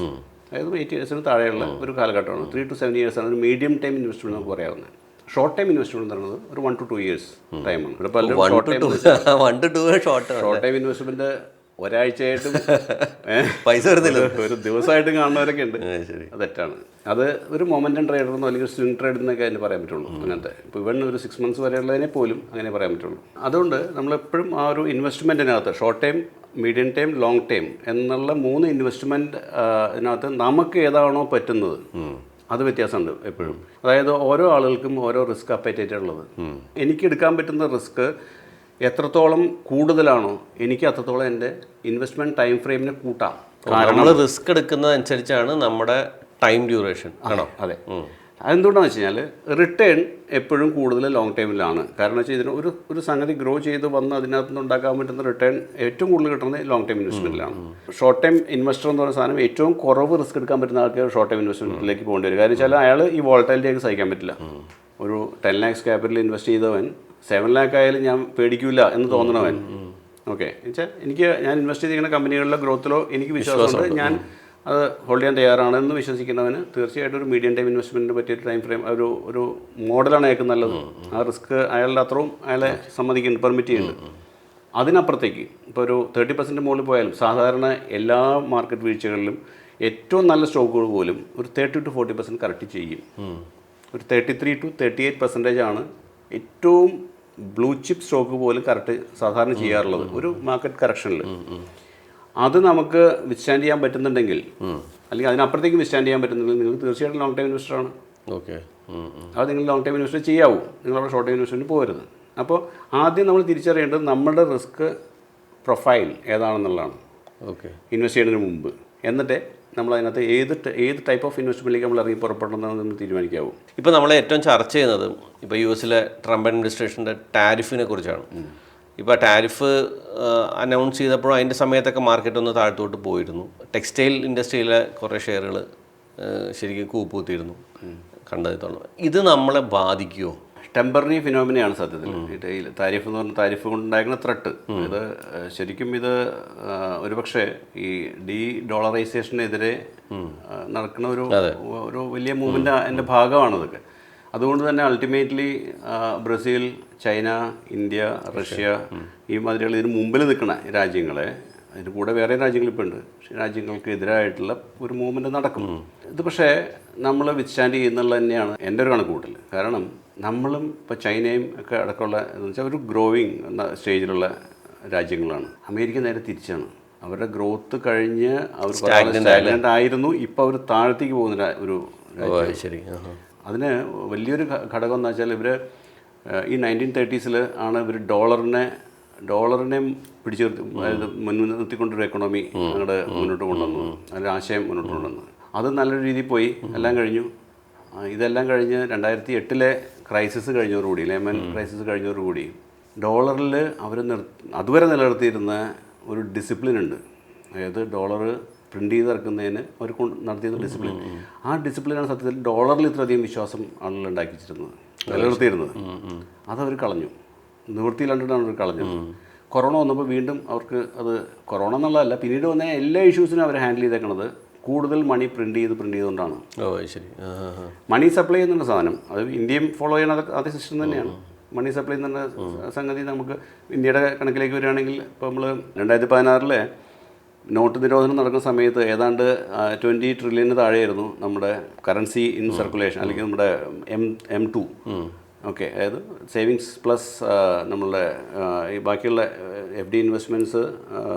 അതായത് 8 ഇയേഴ്സിന് താഴെയുള്ള ഒരു കാലഘട്ടമാണ്. 3 to 7 ഇയേഴ്സാണ് ഒരു മീഡിയം ടൈം ഇൻവെസ്റ്റ്മെൻറ്റ് നമുക്ക് പറയാവുന്നത്. ഷോർട്ട് ടൈം ഇൻവെസ്റ്റ്മെൻറ്റ് എന്ന് പറയുന്നത് ഒരു 1 to 2 ഇയേഴ്സ് ടൈമാണ്. ഇവിടെ പലരും ഷോർട്ട് ടൈം ഇൻവെസ്റ്റ്മെൻറ്റ് ഒരാഴ്ചയായിട്ടും പൈസ വരുന്നില്ല, ഒരു ദിവസമായിട്ടും കാണുന്നവരൊക്കെ ഉണ്ട്. അത് തെറ്റാണ്. അത് ഒരു മൊമെൻറ്റം ട്രേഡർ എന്നോ അല്ലെങ്കിൽ സ്വിംഗ് ട്രേഡ് എന്നൊക്കെ അതിന് പറയാൻ പറ്റുള്ളൂ. അങ്ങനത്തെ ഇപ്പോൾ ഇവൺ ഒരു 6 months വരെയുള്ളതിനെ പോലും അങ്ങനെ പറയാൻ പറ്റുള്ളൂ. അതുകൊണ്ട് നമ്മളെപ്പോഴും ആ ഒരു ഇൻവെസ്റ്റ്മെൻറ്റിനകത്ത് short time, medium time, long time എന്നുള്ള 3 ഇൻവെസ്റ്റ്മെൻറ്റ് ഇതിനകത്ത് നമുക്ക് ഏതാണോ പറ്റുന്നത് അത് വ്യത്യാസമുണ്ട് എപ്പോഴും. അതായത് ഓരോ ആളുകൾക്കും ഓരോ റിസ്ക് അപ്പറ്റേറ്റ് ഉള്ളത്. എനിക്ക് എടുക്കാൻ പറ്റുന്ന റിസ്ക് എത്രത്തോളം കൂടുതലാണോ എനിക്ക് അത്രത്തോളം എൻ്റെ ഇൻവെസ്റ്റ്മെൻറ്റ് ടൈം ഫ്രെയിമിനെ കൂട്ടാം. നമ്മൾ റിസ്ക് എടുക്കുന്നതനുസരിച്ചാണ് നമ്മുടെ ടൈം ഡ്യൂറേഷൻ ആണോ? അതെ. അതെന്തുകൊണ്ടാണെന്ന് വെച്ച് കഴിഞ്ഞാൽ റിട്ടേൺ എപ്പോഴും കൂടുതൽ ലോങ് ടൈമിലാണ്. കാരണം വെച്ചാൽ ഇതിന് ഒരു സംഗതി ഗ്രോ ചെയ്ത് വന്ന് അതിനകത്ത് നിന്ന് ഉണ്ടാക്കാൻ പറ്റുന്ന റിട്ടേൺ ഏറ്റവും കൂടുതൽ കിട്ടുന്നത് ലോങ് ടൈം ഇൻവെസ്റ്റ്മെൻറ്റിലാണ്. ഷോർട്ട് ടൈം ഇൻവെസ്റ്റർ എന്ന് പറയുന്ന സാധനം ഏറ്റവും കുറവ് റിസ്ക് എടുക്കാൻ പറ്റുന്ന ആൾക്ക് ഷോർട്ട് ടൈം ഇൻവെസ്റ്റ്മെൻറ്റിലേക്ക് പോകേണ്ടി വരും. കാരണം വെച്ചാൽ അയാൾ ഈ വോളറ്റാലിറ്റിയൊക്കെ സഹിക്കാൻ പറ്റില്ല. ഒരു 10 lakhs ക്യാപിറ്റൽ ഇൻവെസ്റ്റ് ചെയ്തവൻ 7 lakh ആയാലും ഞാൻ പേടിക്കില്ല എന്ന് തോന്നണവൻ. ഓക്കെ. എന്നുവെച്ചാൽ ഞാൻ ഇൻവെസ്റ്റ് ചെയ്തിരിക്കുന്ന കമ്പനികളിലെ ഗ്രോത്തിലോ എനിക്ക് വിശ്വാസമുണ്ട്, ഞാൻ അത് ഹോൾഡ് ചെയ്യാൻ തയ്യാറാണെന്ന് വിശ്വസിക്കുന്നവന് തീർച്ചയായിട്ടും ഒരു മീഡിയം ടൈം ഇൻവെസ്റ്റ്മെൻറ്റിന് പറ്റിയൊരു ടൈം ഫ്രെയിം ഒരു മോഡലാണ് അയാൾക്ക് നല്ലത്. ആ റിസ്ക് അയാളുടെ അത്രയും അയാളെ സമ്മതിക്കുന്നുണ്ട്, പെർമിറ്റ് ചെയ്യുന്നുണ്ട്. അതിനപ്പുറത്തേക്ക് ഇപ്പോൾ ഒരു 30% മുകളിൽ പോയാലും സാധാരണ എല്ലാ മാർക്കറ്റ് വീഴ്ചകളിലും ഏറ്റവും നല്ല സ്റ്റോക്കുകൾ പോലും ഒരു 30 to 40% കറക്റ്റ് ചെയ്യും. ഒരു 33 to 38% ആണ് ഏറ്റവും ബ്ലൂ ചിപ്പ് സ്റ്റോക്ക് പോലും കറക്റ്റ് സാധാരണ ചെയ്യാറുള്ളത് ഒരു മാർക്കറ്റ് കറക്ഷനിൽ. അത് നമുക്ക് വിസ്റ്റാൻഡ് ചെയ്യാൻ പറ്റുന്നുണ്ടെങ്കിൽ അല്ലെങ്കിൽ അതിനപ്പുറത്തേക്ക് വിസ്റ്റാൻഡ് ചെയ്യാൻ പറ്റുന്നുണ്ടെങ്കിൽ നിങ്ങൾ തീർച്ചയായിട്ടും ലോങ് ടൈം ഇൻവെസ്റ്ററാണ്. ഓക്കെ. അത് നിങ്ങൾ ലോങ് ടൈം ഇൻവെസ്റ്റ് ചെയ്യാവൂ, നിങ്ങളവിടെ ഷോർട്ട് ടൈം ഇൻവെസ്റ്റ്മെൻറ്റ് പോകരുത്. അപ്പോൾ ആദ്യം നമ്മൾ തിരിച്ചറിയേണ്ടത് നമ്മുടെ റിസ്ക് പ്രൊഫൈൽ ഏതാണെന്നുള്ളതാണ്. ഓക്കെ. ഇൻവെസ്റ്റ് ചെയ്യുന്നതിന് മുമ്പ്. എന്നിട്ട് നമ്മൾ അതിനകത്ത് ഏത് ടൈപ്പ് ഓഫ് ഇൻവെസ്റ്റ്മെൻറ്റിലേക്ക് നമ്മൾ ഇറങ്ങി പുറപ്പെടണമെന്ന് നമ്മൾ തീരുമാനിക്കാവും. ഇപ്പോൾ നമ്മൾ ഏറ്റവും ചർച്ച ചെയ്യുന്നത് ഇപ്പോൾ US ട്രംപ് അഡ്മിനിസ്ട്രേഷൻ്റെ ടാരിഫിനെ കുറിച്ചാണ്. ഇപ്പോൾ ടാരിഫ് അനൗൺസ് ചെയ്തപ്പോഴും അതിൻ്റെ സമയത്തൊക്കെ മാർക്കറ്റ് ഒന്ന് താഴ്ത്തോട്ട് പോയിരുന്നു. ടെക്സ്റ്റൈൽ ഇൻഡസ്ട്രിയിലെ കുറേ ഷെയറുകൾ ശരിക്കും കൂപ്പൂത്തിയിരുന്നു കണ്ടതിത്തോളം. ഇത് നമ്മളെ ബാധിക്കുമോ? ടെമ്പററി ഫിനോമിനയാണ് സത്യത്തിൽ. ഈ താരിഫ് എന്ന് പറഞ്ഞാൽ താരിഫ് കൊണ്ടുണ്ടാക്കുന്ന ത്രെട്ട്. ഇത് ശരിക്കും ഇത് ഒരുപക്ഷെ ഈ ഡോളറൈസേഷനെതിരെ നടക്കുന്ന ഒരു വലിയ മൂവ്മെൻ്റ് അതിൻ്റെ ഭാഗമാണ് ഇതൊക്കെ. അതുകൊണ്ട് തന്നെ ultimately Brazil, China, India, Russia ഈ മാതിരികൾ ഇതിന് മുമ്പിൽ നിൽക്കുന്ന രാജ്യങ്ങളെ, അതിന് കൂടെ വേറെ രാജ്യങ്ങളിപ്പോൾ ഉണ്ട്, പക്ഷേ രാജ്യങ്ങൾക്ക് എതിരായിട്ടുള്ള ഒരു മൂവ്മെൻറ്റ് നടക്കും. ഇത് പക്ഷേ നമ്മൾ വിത്ത്സ്റ്റാൻഡ് ചെയ്യുന്നുള്ള തന്നെയാണ് എൻ്റെ ഒരു കണക്കുകൂട്ടൽ. കാരണം നമ്മളും ഇപ്പോൾ ചൈനയും ഒക്കെ അടക്കമുള്ള എന്ന് വെച്ചാൽ ഒരു ഗ്രോയിങ് എന്ന സ്റ്റേജിലുള്ള രാജ്യങ്ങളാണ്. അമേരിക്ക നേരെ തിരിച്ചാണ്. അവരുടെ ഗ്രോത്ത് കഴിഞ്ഞ് അവർ സ്റ്റാഗ്നൻ്റ് ആയിരുന്നു, ഇപ്പോൾ അവർ താഴത്തേക്ക് പോകുന്ന ഒരു ശരി. അതിന് വലിയൊരു ഘടകം എന്ന് വെച്ചാൽ ഇവർ ഈ 1930s ആണ് ഇവർ ഡോളറിനെ പിടിച്ചു നിർത്തി, അതായത് മുൻനിർത്തിക്കൊണ്ടൊരു എക്കണോമി അങ്ങോട്ട് മുന്നോട്ട് കൊണ്ടുവന്നു, അതിൻ്റെ ആശയം മുന്നോട്ട് കൊണ്ടുവന്നു. അത് നല്ലൊരു രീതിയിൽ പോയി, എല്ലാം കഴിഞ്ഞു. ഇതെല്ലാം കഴിഞ്ഞ് 2008 ക്രൈസിസ് കഴിഞ്ഞതോടുകൂടി, ലെമൻ ക്രൈസിസ് കഴിഞ്ഞതോടുകൂടി ഡോളറിൽ അവർ അതുവരെ നിലനിർത്തിയിരുന്ന ഒരു ഡിസിപ്ലിൻ ഉണ്ട്. അതായത് ഡോളർ പ്രിൻ്റ് ചെയ്തിറക്കുന്നതിന് അവർ നടത്തിയിരുന്ന ഡിസിപ്ലിൻ, ആ ഡിസിപ്ലിനാണ് സത്യത്തിൽ ഡോളറിൽ ഇത്രയധികം വിശ്വാസം ആളുകൾ ഉണ്ടാക്കിച്ചിരുന്നത്, നിലനിർത്തിയിരുന്നത്. അതവർ കളഞ്ഞു, നിവൃത്തിയില്ലാണ്ടാണ് അവർ കളഞ്ഞത്. കൊറോണ വന്നപ്പോൾ വീണ്ടും അവർക്ക് അത് കൊറോണ എന്നുള്ളതല്ല, പിന്നീട് വന്ന എല്ലാ ഇഷ്യൂസിനും അവർ ഹാൻഡിൽ ചെയ്തേക്കണത് കൂടുതൽ മണി പ്രിൻ്റ് ചെയ്തുകൊണ്ടാണ്. മണി സപ്ലൈ എന്നുള്ള സാധനം അത് ഇന്ത്യയും ഫോളോ ചെയ്യണ അതേ സിസ്റ്റം തന്നെയാണ്. മണി സപ്ലൈ എന്നുള്ള സംഗതി നമുക്ക് ഇന്ത്യയുടെ കണക്കിലേക്ക് വരികയാണെങ്കിൽ ഇപ്പോൾ നമ്മൾ 2016 നോട്ട് നിരോധനം നടക്കുന്ന സമയത്ത് ഏതാണ്ട് 20 ട്രില്യന് താഴെയായിരുന്നു നമ്മുടെ കറൻസി ഇൻ സർക്കുലേഷൻ, അല്ലെങ്കിൽ നമ്മുടെ M2. ഓക്കെ, അതായത് സേവിങ്സ് പ്ലസ് നമ്മളുടെ ഈ ബാക്കിയുള്ള FD ഇൻവെസ്റ്റ്മെൻറ്റ്സ്,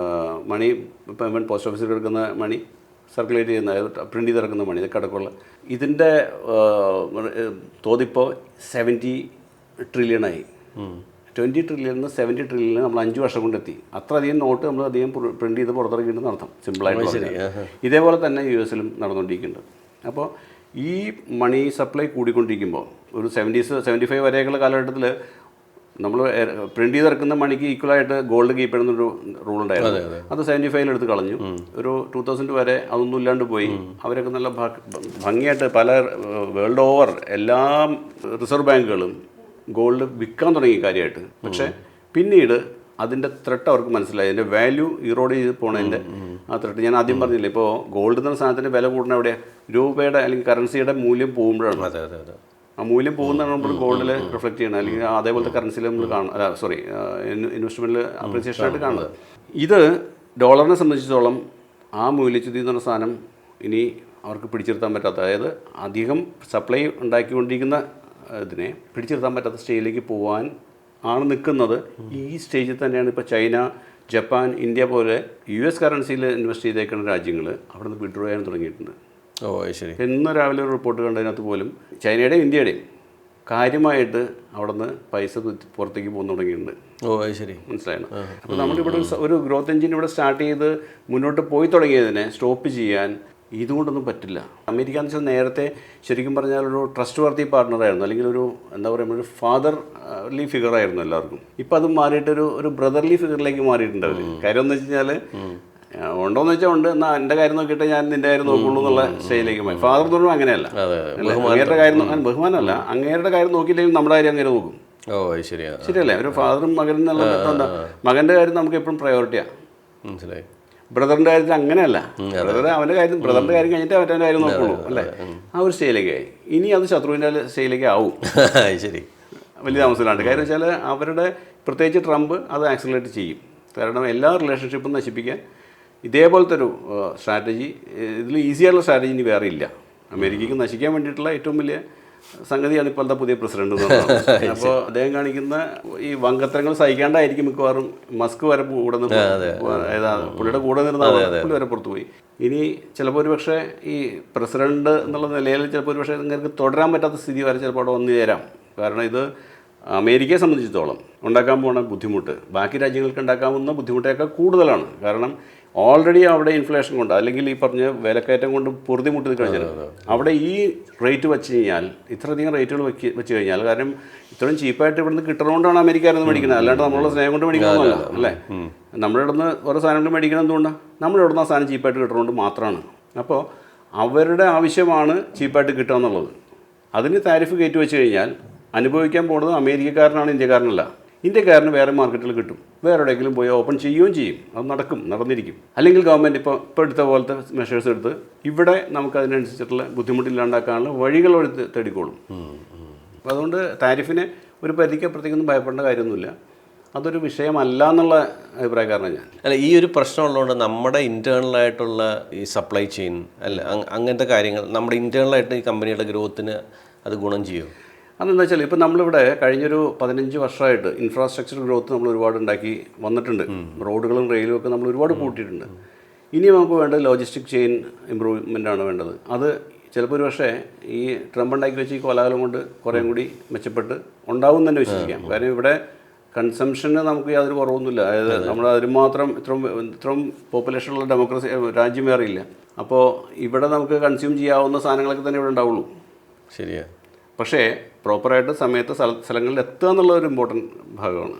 മണി പേയ്മെൻറ്റ്, പോസ്റ്റ് ഓഫീസിൽ എടുക്കുന്ന മണി, സർക്കുലേറ്റ് ചെയ്യുന്ന, അതായത് പ്രിൻ്റ് ചെയ്തിറക്കുന്ന മണി, ഇതൊക്കെ അടക്കമുള്ള ഇതിൻ്റെ തോതിപ്പോൾ 70 ട്രില്യണായി. 20 ട്രില്യണിൽ നിന്ന് 70 ട്രില്യണിൽ നമ്മൾ 5 വർഷം കൊണ്ടെത്തി. അത്രയധികം നോട്ട് നമ്മൾ അധികം പ്രിൻ്റ് ചെയ്ത് പുറത്തിറക്കിയിട്ട് നടത്താം, സിമ്പിളായിട്ട്. ഇതേപോലെ തന്നെ US നടന്നുകൊണ്ടിരിക്കുന്നുണ്ട്. അപ്പോൾ ഈ മണി സപ്ലൈ കൂടിക്കൊണ്ടിരിക്കുമ്പോൾ ഒരു 75 വരെയൊക്കെയുള്ള കാലഘട്ടത്തിൽ നമ്മൾ പ്രിൻ്റ് ചെയ്തിറക്കുന്ന മണിക്ക് ഈക്വലായിട്ട് ഗോൾഡ് കീപ്പ് ചെയ്യുന്നൊരു റൂൾ ഉണ്ടായിരുന്നു. അത് 75 എടുത്ത് കളഞ്ഞു. ഒരു 2000 വരെ അതൊന്നും ഇല്ലാണ്ട് പോയി. അവരൊക്കെ നല്ല ഭംഗിയായിട്ട് പല വേൾഡ് ഓവർ എല്ലാ റിസർവ് ബാങ്കുകളും ഗോൾഡ് വിൽക്കാൻ തുടങ്ങി കാര്യമായിട്ട്. പക്ഷേ പിന്നീട് അതിൻ്റെ ത്രെട്ട് അവർക്ക് മനസ്സിലായി, അതിൻ്റെ വാല്യൂ ഇറോഡ് ചെയ്ത് പോണതിൻ്റെ ആ ത്രെട്ട്. ഞാൻ ആദ്യം പറഞ്ഞില്ലേ, ഇപ്പോൾ ഗോൾഡ് എന്ന സാധനത്തിൻ്റെ വില കൂടുന്ന എവിടെയാണ്? രൂപയുടെ അല്ലെങ്കിൽ കറൻസിയുടെ മൂല്യം പോകുമ്പോഴാണ്. ആ മൂല്യം പോകുന്നതാണ് നമ്മൾ ഗോൾഡിൽ റിഫ്ലക്റ്റ് ചെയ്യണം, അല്ലെങ്കിൽ അതേപോലത്തെ കറൻസിയിൽ നമ്മൾ കാണും, ഇൻവെസ്റ്റ്മെൻറ്റിൽ അപ്രീസിയേഷനായിട്ട് കാണുന്നത്. ഇത് ഡോളറിനെ സംബന്ധിച്ചിടത്തോളം ആ മൂല്യച്യുതി എന്ന് പറഞ്ഞ സാധനം ഇനി അവർക്ക് പിടിച്ചിരുത്താൻ പറ്റാത്ത, അതായത് അധികം സപ്ലൈ ഉണ്ടാക്കിക്കൊണ്ടിരിക്കുന്ന ഇതിനെ പിടിച്ചിരുത്താൻ പറ്റാത്ത സ്റ്റേജിലേക്ക് പോകാൻ ആണ് നിൽക്കുന്നത്. ഈ സ്റ്റേജിൽ തന്നെയാണ് ഇപ്പോൾ ചൈന, ജപ്പാൻ, ഇന്ത്യ പോലെ US കറൻസിയിൽ ഇൻവെസ്റ്റ് ചെയ്തേക്കുന്ന രാജ്യങ്ങൾ അവിടെ നിന്ന് വിഡ്രോ ചെയ്യാൻ തുടങ്ങിയിട്ടുണ്ട്. ശരി. ഇന്ന് രാവിലെ ഒരു റിപ്പോർട്ട് കണ്ടതിനകത്ത് പോലും ചൈനയുടെയും ഇന്ത്യയുടെയും കാര്യമായിട്ട് അവിടെ നിന്ന് പൈസ പുറത്തേക്ക് പോകുന്ന തുടങ്ങിയിട്ടുണ്ട്. ശരി, മനസ്സിലായിരുന്നു. അപ്പോൾ നമ്മളിവിടെ ഒരു ഗ്രോത്ത് എഞ്ചിൻ ഇവിടെ സ്റ്റാർട്ട് ചെയ്ത് മുന്നോട്ട് പോയി തുടങ്ങിയതിനെ സ്റ്റോപ്പ് ചെയ്യാൻ ഇതുകൊണ്ടൊന്നും പറ്റില്ല. അമേരിക്ക എന്ന് വെച്ചാൽ നേരത്തെ ശരിക്കും പറഞ്ഞാൽ ഒരു ട്രസ്റ്റ് വർത്തി പാർട്ണറായിരുന്നു, അല്ലെങ്കിൽ ഒരു എന്താ പറയുക, ഒരു ഫാദർലി ഫിഗറായിരുന്നു എല്ലാവർക്കും. ഇപ്പം അത് മാറിയിട്ട് ഒരു ബ്രദർലി ഫിഗറിലേക്ക് മാറിയിട്ടുണ്ട് അവർ. കാര്യം എന്ന് വെച്ച് കഴിഞ്ഞാൽ ഉണ്ടോയെന്ന് വെച്ചാൽ ഉണ്ട്, എന്നാൽ എൻ്റെ കാര്യം നോക്കിയിട്ട് ഞാൻ നിൻ്റെ കാര്യം നോക്കുള്ളൂ എന്നുള്ള സ്റ്റേജിലേക്ക് മാറി. ഫാദർ എന്ന് പറഞ്ഞാൽ അങ്ങനെയല്ല, അങ്ങേരുടെ കാര്യം ബഹുമാനമല്ല, അങ്ങേരുടെ കാര്യം നോക്കിയില്ലെങ്കിൽ നമ്മുടെ കാര്യം അങ്ങനെ നോക്കും. ശരിയല്ലേ? ഒരു ഫാദറും മകനും എന്നുള്ള എന്താ, മകൻ്റെ കാര്യം നമുക്ക് എപ്പോഴും പ്രയോറിറ്റിയാണ്. മനസ്സിലായി? ബ്രദറിൻ്റെ കാര്യത്തിൽ അങ്ങനെയല്ല. അവൻ്റെ കാര്യം, ബ്രദറിൻ്റെ കാര്യം കഴിഞ്ഞിട്ട് അവൻ്റെ കാര്യം നോക്കുള്ളൂ, അല്ലേ? ആ ഒരു സ്റ്റേജിലേക്കായി. ഇനി അത് ശത്രുവിൻ്റെ സ്റ്റേജിലേക്ക് ആവും. ശരി, വലിയ താമസമില്ലാണ്ട്. കാര്യം വെച്ചാൽ അവരുടെ, പ്രത്യേകിച്ച് ട്രംപ് അത് ആക്സിലറേറ്റ് ചെയ്യും. കാരണം എല്ലാ റിലേഷൻഷിപ്പും നശിപ്പിക്കാൻ ഇതേപോലത്തെ ഒരു സ്ട്രാറ്റജി, ഇതിൽ ഈസിയായിട്ടുള്ള സ്ട്രാറ്റജി ഇനി വേറെ ഇല്ല. അമേരിക്കയ്ക്ക് നശിക്കാൻ വേണ്ടിയിട്ടുള്ള ഏറ്റവും വലിയ സംഗതിയാണ് ഇപ്പോഴത്തെ പുതിയ പ്രസിഡന്റ് എന്ന് പറയുന്നത്. അപ്പോൾ അദ്ദേഹം കാണിക്കുന്ന ഈ വങ്കത്തരങ്ങൾ സഹിക്കാണ്ടായിരിക്കും മിക്കവാറും മസ്ക് വരെ കൂടെ പുള്ളിയുടെ കൂടെ നിന്ന പുള്ളി വരെ പുറത്തു പോയി. ഇനി ചിലപ്പോൾ ഒരു പക്ഷേ ഈ പ്രസിഡന്റ് എന്നുള്ള നിലയിൽ ചിലപ്പോൾ ഒരു പക്ഷേ നിങ്ങൾക്ക് തുടരാൻ പറ്റാത്ത സ്ഥിതി വരെ ചിലപ്പോൾ അവിടെ വന്നു ചേരാം. കാരണം ഇത് അമേരിക്കയെ സംബന്ധിച്ചിടത്തോളം ഉണ്ടാക്കാൻ പോകുന്ന ബുദ്ധിമുട്ട് ബാക്കി രാജ്യങ്ങൾക്ക് ഉണ്ടാക്കാവുന്ന ബുദ്ധിമുട്ടേക്കാൾ കൂടുതലാണ്. കാരണം ഓൾറെഡി അവിടെ ഇൻഫ്ലേഷൻ കൊണ്ട്, അല്ലെങ്കിൽ ഈ പറഞ്ഞ വിലക്കയറ്റം കൊണ്ട് പൊറുതിമുട്ടി കഴിഞ്ഞാൽ അവിടെ ഈ റേറ്റ് വെച്ച് കഴിഞ്ഞാൽ, ഇത്രയധികം റേറ്റുകൾ വെച്ച് കഴിഞ്ഞാൽ, കാരണം ഇത്രയും ചീപ്പായിട്ട് ഇവിടുന്ന് കിട്ടണോണ്ടാണ് അമേരിക്കാരെന്ന് മേടിക്കുന്നത്, അല്ലാണ്ട് നമ്മളുടെ സ്നേഹം കൊണ്ട് മേടിക്കണമെന്നല്ല, അല്ലേ? നമ്മുടെ ഇവിടുന്ന് ഓരോ സാധനങ്ങൾ മേടിക്കണം എന്തുകൊണ്ടാണ്? നമ്മുടെ ഇവിടുന്ന് ആ സാധനം ചീപ്പായിട്ട് കിട്ടണോണ്ട് മാത്രമാണ്. അപ്പോൾ അവരുടെ ആവശ്യമാണ് ചീപ്പായിട്ട് കിട്ടുക എന്നുള്ളത്. അതിന് താരിഫ് കയറ്റി വെച്ച് കഴിഞ്ഞാൽ അനുഭവിക്കാൻ പോകുന്നത് അമേരിക്കക്കാരനാണ്, ഇന്ത്യക്കാരനല്ല. ഇന്ത്യക്കാരന് വേറെ മാർക്കറ്റിൽ കിട്ടും, വേറെ എവിടെയെങ്കിലും പോയി ഓപ്പൺ ചെയ്യുകയും ചെയ്യും, അത് നടന്നിരിക്കും. അല്ലെങ്കിൽ ഗവൺമെൻറ് ഇപ്പോൾ എടുത്ത പോലത്തെ മെഷേഴ്സ് എടുത്ത് ഇവിടെ നമുക്ക് അതിനനുസരിച്ചിട്ടുള്ള ബുദ്ധിമുട്ടില്ലാണ്ടാക്കാനുള്ള വഴികൾ തേടിക്കോളും. അതുകൊണ്ട് താരിഫിനെ ഒരു പരിധിക്ക് അപ്പുറത്തേക്കൊന്നും ഭയപ്പെടേണ്ട കാര്യമൊന്നുമില്ല. അതൊരു വിഷയമല്ല എന്നുള്ള അഭിപ്രായക്കാരനാണ് ഞാൻ. അല്ല, ഈ ഒരു പ്രശ്നമുള്ളതുകൊണ്ട് നമ്മുടെ ഇൻറ്റേർണലായിട്ടുള്ള ഈ സപ്ലൈ ചെയിൻ അല്ല അങ്ങനത്തെ കാര്യങ്ങൾ നമ്മുടെ ഇൻറ്റേർണലായിട്ട് ഈ കമ്പനിയുടെ ഗ്രോത്തിന് അത് ഗുണം ചെയ്യും. അതെന്താ വെച്ചാൽ ഇപ്പോൾ നമ്മളിവിടെ കഴിഞ്ഞൊരു 15 വർഷമായിട്ട് ഇൻഫ്രാസ്ട്രക്ചർ ഗ്രോത്ത് നമ്മൾ ഒരുപാട് ഉണ്ടാക്കി വന്നിട്ടുണ്ട്. റോഡുകളും റെയിലും ഒക്കെ നമ്മൾ ഒരുപാട് കൂട്ടിയിട്ടുണ്ട്. ഇനി നമുക്ക് വേണ്ടത് ലോജിസ്റ്റിക് ചെയിൻ ഇമ്പ്രൂവ്മെൻ്റ് ആണ് വേണ്ടത്. അത് ചിലപ്പോൾ ഒരു പക്ഷേ ഈ ട്രംപ് ഉണ്ടാക്കി വെച്ച് ഈ കോലാഹലം കൊണ്ട് കുറേ കൂടി മെച്ചപ്പെട്ട് ഉണ്ടാവും തന്നെ വിശ്വസിക്കാം. കാരണം ഇവിടെ കൺസംഷന് നമുക്ക് യാതൊരു കുറവൊന്നുമില്ല. അതായത് നമ്മൾ അതിന് മാത്രം ഇത്രയും പോപ്പുലേഷനുള്ള ഡെമോക്രസി രാജ്യം വേറെ ഇല്ല. അപ്പോൾ ഇവിടെ നമുക്ക് കൺസ്യൂം ചെയ്യാവുന്ന സാധനങ്ങളൊക്കെ തന്നെ ഇവിടെ ഉണ്ടാവുള്ളൂ. ശരിയാണ്. പക്ഷേ പ്രോപ്പറായിട്ട് സമയത്ത് സ്ഥലങ്ങളിൽ എത്തുക എന്നുള്ള ഒരു ഇമ്പോർട്ടൻറ്റ് ഭാഗമാണ്.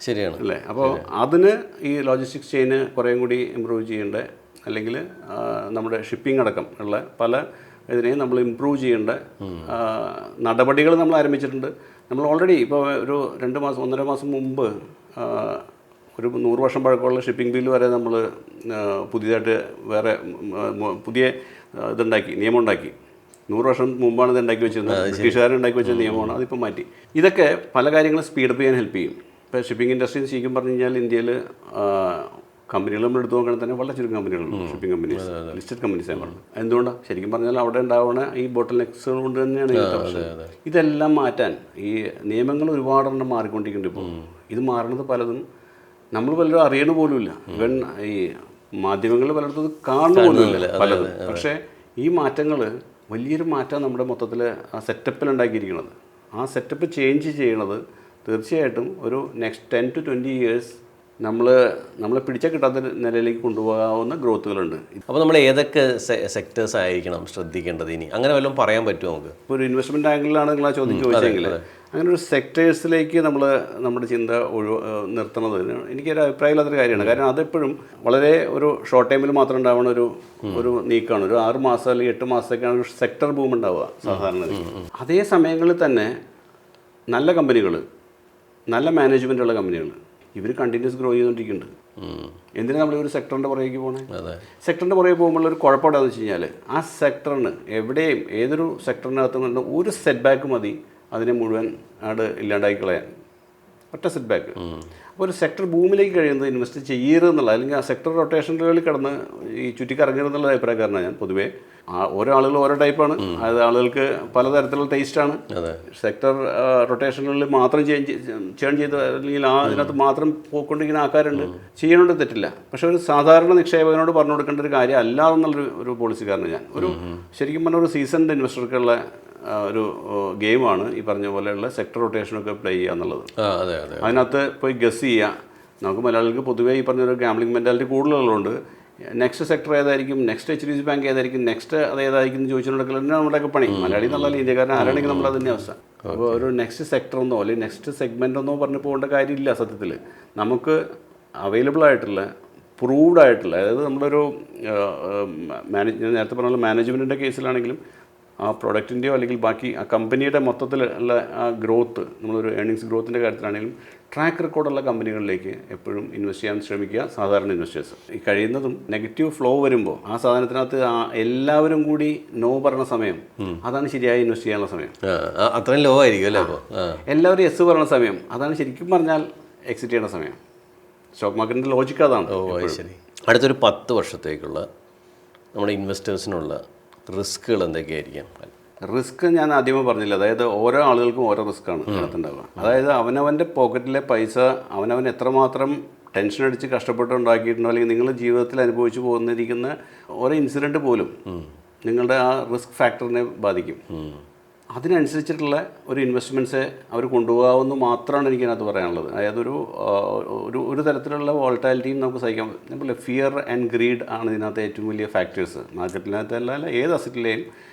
ശരിയാണ് അല്ലേ? അപ്പോൾ അതിന് ഈ ലോജിസ്റ്റിക്സ് ചെയിന് കുറേയും കൂടി ഇമ്പ്രൂവ് ചെയ്യേണ്ട, അല്ലെങ്കിൽ നമ്മുടെ ഷിപ്പിംഗ് അടക്കം ഉള്ള പല ഇതിനെയും നമ്മൾ ഇമ്പ്രൂവ് ചെയ്യേണ്ട നടപടികൾ നമ്മൾ ആരംഭിച്ചിട്ടുണ്ട്. നമ്മൾ ഓൾറെഡി ഇപ്പോൾ ഒരു 2 മാസം 1.5 മാസം മുമ്പ് ഒരു 100 വർഷം പഴക്കമുള്ള ഷിപ്പിംഗ് ബില്ല് വരെ നമ്മൾ പുതിയതായിട്ട് വേറെ പുതിയ നിയമം ഉണ്ടാക്കി. 100 വർഷം മുമ്പാണ് ഇത് ഉണ്ടാക്കി വെച്ചിരുന്നത്. ബ്രിട്ടീഷുകാരുണ്ടാക്കി വെച്ച നിയമമാണ്, അതിപ്പോൾ മാറ്റി. ഇതൊക്കെ പല കാര്യങ്ങളും സ്പീഡപ്പ് ചെയ്യാൻ ഹെൽപ്പ് ചെയ്യും. ഇപ്പോൾ ഷിപ്പിംഗ് ഇൻഡസ്ട്രി ശരിക്കും പറഞ്ഞു കഴിഞ്ഞാൽ ഇന്ത്യയിൽ കമ്പനികൾ നമ്മൾ എടുത്തു നോക്കുകയാണെങ്കിൽ തന്നെ വളരെ ചുരുക്കം കമ്പനികളുണ്ട്. ഷിപ്പിംഗ് കമ്പനീസ്, ലിസ്റ്റഡ് കമ്പനീസാണ് പറഞ്ഞത്. എന്തുകൊണ്ടാണ്? ശരിക്കും പറഞ്ഞാൽ അവിടെ ഉണ്ടാവുന്ന ഈ ബോട്ടിൽ നെക്സുകൾ കൊണ്ട് തന്നെയാണ് ഇതെല്ലാം മാറ്റാൻ. ഈ നിയമങ്ങൾ ഒരുപാടെണ്ണം മാറിക്കൊണ്ടിരിക്കുന്നുണ്ട്. ഇപ്പോൾ ഇത് മാറുന്നത് പലതും നമ്മൾ പലരും അറിയണ പോലുമില്ല. ഇവൻ ഈ മാധ്യമങ്ങൾ പലയിടത്തും കാണുന്ന പോലുമില്ല പലതും. പക്ഷേ ഈ മാറ്റങ്ങൾ വലിയൊരു മാറ്റം നമ്മുടെ മൊത്തത്തിൽ ആ സെറ്റപ്പിൽ ഉണ്ടാക്കിയിരിക്കുന്നത്. ആ സെറ്റപ്പ് ചേഞ്ച് ചെയ്യണത് തീർച്ചയായിട്ടും ഒരു നെക്സ്റ്റ് 10 to 20 years നമ്മളെ പിടിച്ചാൽ കിട്ടാത്ത നിലയിലേക്ക് കൊണ്ടുപോകാവുന്ന ഗ്രോത്തുകളുണ്ട്. അപ്പോൾ നമ്മൾ ഏതൊക്കെ സെക്ടേഴ്സ് ആയിരിക്കണം ശ്രദ്ധിക്കേണ്ടത് ഇനി? അങ്ങനെ വല്ലതും പറയാൻ പറ്റുമോ നമുക്ക്? ഇപ്പോൾ ഒരു ഇൻവെസ്റ്റ്മെൻറ്റ് ആംഗിളിലാണ് നിങ്ങൾ ആ ചോദ്യം ചോദിച്ചെങ്കിൽ അങ്ങനെ ഒരു സെക്ടേഴ്സിലേക്ക് നമ്മുടെ ചിന്ത നിർത്തുന്നതിന് എനിക്കൊരു അഭിപ്രായമില്ലാത്തൊരു കാര്യമാണ്. കാരണം അതെപ്പോഴും വളരെ ഒരു ഷോർട്ട് ടൈമിൽ മാത്രം ഉണ്ടാവുന്ന ഒരു നീക്കമാണ്. ഒരു 6 മാസം അല്ലെങ്കിൽ 8 മാസത്തേക്കാണ് ഒരു സെക്ടർ ബൂം ഉണ്ടാവുക സാധാരണ. അതേ സമയങ്ങളിൽ തന്നെ നല്ല കമ്പനികൾ, നല്ല മാനേജ്മെൻറ്റുള്ള കമ്പനികൾ ഇവർ കണ്ടിന്യൂസ് ഗ്രോ ചെയ്തുകൊണ്ടിരിക്കുന്നുണ്ട്. എന്തിനാണ് നമ്മൾ ഒരു സെക്ടറിൻ്റെ പുറകേക്ക് പോകണേ? സെക്ടറിൻ്റെ പുറകെ പോകുമ്പോൾ ഒരു കുഴപ്പമുണ്ടാകുന്ന വെച്ച് കഴിഞ്ഞാൽ ആ സെക്ടറിന് എവിടെയും ഏതൊരു സെക്ടറിനകത്ത് ഒരു സെറ്റ് ബാക്ക് മതി അതിനെ മുഴുവൻ ഇല്ലാണ്ടാക്കി കളയാൻ. ഒറ്റ സെറ്റ് ബാക്ക്. അപ്പോൾ ഒരു സെക്ടർ ഭൂമിയിലേക്ക് കഴിയുന്നത് ഇൻവെസ്റ്റ് ചെയ്യരുതെന്നുള്ള, അല്ലെങ്കിൽ ആ സെക്ടർ റൊട്ടേഷനുകളിൽ കിടന്ന് ഈ ചുറ്റിക്കറങ്ങരുതെന്നുള്ള അഭിപ്രായക്കാരനാണ് ഞാൻ. പൊതുവേ ഓരോ ആളുകൾ ഓരോ ടൈപ്പാണ്. അതായത് ആളുകൾക്ക് പലതരത്തിലുള്ള ടേസ്റ്റാണ്. സെക്ടർ റൊട്ടേഷനുകളിൽ മാത്രം ചേൺ ചെയ്ത് അല്ലെങ്കിൽ അതിനകത്ത് മാത്രം പോയിക്കൊണ്ടിരിക്കുന്ന ആൾക്കാരുണ്ട്. ചെയ്യണോണ്ട് തെറ്റില്ല. പക്ഷേ ഒരു സാധാരണ നിക്ഷേപകനോട് പറഞ്ഞു കൊടുക്കേണ്ട ഒരു കാര്യം അല്ല എന്നുള്ളൊരു പോളിസിക്കാരനാണ് ഞാൻ. ശരിക്കും പറഞ്ഞ ഒരു സീസൺഡ് ഇൻവെസ്റ്റർക്കുള്ള ഒരു ഗെയിമാണ് ഈ പറഞ്ഞ പോലെയുള്ള സെക്ടർ റൊട്ടേഷനൊക്കെ പ്ലേ ചെയ്യുക എന്നുള്ളത്. അതിനകത്ത് പോയി ഗസ് ചെയ്യുക. നമുക്ക് മലയാളികൾക്ക് പൊതുവേ ഈ പറഞ്ഞൊരു ഗാംബ്ലിംഗ് മെൻറ്റാലിറ്റി കൂടുതലുള്ളതുകൊണ്ട് നെക്സ്റ്റ് സെക്ടർ ഏതായിരിക്കും, നെക്സ്റ്റ് HDFC ബാങ്ക് ഏതായിരിക്കും, നെക്സ്റ്റ് അത് ഏതായിരിക്കും എന്ന് ചോദിച്ചുകൊണ്ടൊക്കെ നമ്മുടെയൊക്കെ പണി. മലയാളി എന്നുള്ളതല്ല, ഇന്ത്യക്കാരൻ ആരാണെങ്കിൽ നമ്മൾ അതിൻ്റെ അവസ്ഥ. അപ്പോൾ ഒരു നെക്സ്റ്റ് സെക്ടർ എന്നോ അല്ലെങ്കിൽ നെക്സ്റ്റ് സെഗ്മെൻ്റ് എന്നോ പറഞ്ഞ് പോകേണ്ട കാര്യമില്ല. സത്യത്തിൽ നമുക്ക് അവൈലബിൾ ആയിട്ടുള്ള പ്രൂവ്ഡ് ആയിട്ടുള്ള, അതായത് നമ്മളൊരു നേരത്തെ പറഞ്ഞ മാനേജ്മെൻറ്റിൻ്റെ കേസിലാണെങ്കിലും ആ പ്രൊഡക്റ്റിൻ്റെയോ അല്ലെങ്കിൽ ബാക്കി ആ കമ്പനിയുടെ മൊത്തത്തിലുള്ള ആ ഗ്രോത്ത്, നമ്മളൊരു ഏർണിങ്സ് ഗ്രോത്തിൻ്റെ കാര്യത്തിലാണെങ്കിലും ട്രാക്ക് റെക്കോർഡുള്ള കമ്പനികളിലേക്ക് എപ്പോഴും ഇൻവെസ്റ്റ് ചെയ്യാൻ ശ്രമിക്കുക സാധാരണ ഇൻവെസ്റ്റേഴ്സ്. ഈ കഴിയുന്നതും നെഗറ്റീവ് ഫ്ലോ വരുമ്പോൾ ആ സാധനത്തിനകത്ത് എല്ലാവരും കൂടി നോ പറഞ്ഞ സമയം, അതാണ് ശരിയായി ഇൻവെസ്റ്റ് ചെയ്യാനുള്ള സമയം. അത്രയും ലോ ആയിരിക്കും അല്ലേ? അപ്പോൾ എല്ലാവരും യെസ് പറഞ്ഞ സമയം, അതാണ് ശരിക്കും പറഞ്ഞാൽ എക്സിറ്റ് ചെയ്യേണ്ട സമയം. സ്റ്റോക്ക് മാർക്കറ്റിൻ്റെ ലോജിക്ക് അതാണ്. ശരി. അടുത്തൊരു 10 വർഷത്തേക്കുള്ള നമ്മുടെ ഇൻവെസ്റ്റേഴ്സിനുള്ള റിസ്കുകൾ എന്തൊക്കെയായിരിക്കാം? റിസ്ക് ഞാൻ ആദ്യമേ പറഞ്ഞില്ല. അതായത് ഓരോ ആളുകൾക്കും ഓരോ റിസ്ക്കാണ് അതിനകത്തുണ്ടാവുക. അതായത് അവനവൻ്റെ പോക്കറ്റിലെ പൈസ അവനവൻ എത്രമാത്രം ടെൻഷൻ അടിച്ച് കഷ്ടപ്പെട്ടുണ്ടാക്കിയിട്ടുണ്ടോ, അല്ലെങ്കിൽ നിങ്ങൾ ജീവിതത്തിൽ അനുഭവിച്ചു പോകുന്നിരിക്കുന്ന ഓരോ ഇൻസിഡൻറ്റ് പോലും നിങ്ങളുടെ ആ റിസ്ക് ഫാക്ടറിനെ ബാധിക്കും. അതിനനുസരിച്ചിട്ടുള്ള ഒരു ഇൻവെസ്റ്റ്മെൻറ്റ്സ് അവർ കൊണ്ടുപോകാമെന്ന് മാത്രമാണ് എനിക്കതിനകത്ത് പറയാനുള്ളത്. അതായത് ഒരു തരത്തിലുള്ള വോൾട്ടാലിറ്റിയും നമുക്ക് സഹിക്കാം. നമ്മൾ ഫിയർ ആൻഡ് ഗ്രീഡ് ആണ് ഇതിനകത്ത് ഏറ്റവും വലിയ ഫാക്ടേഴ്സ്. മാർക്കറ്റിനകത്ത് അല്ല ഏത് അസറ്റിലെയും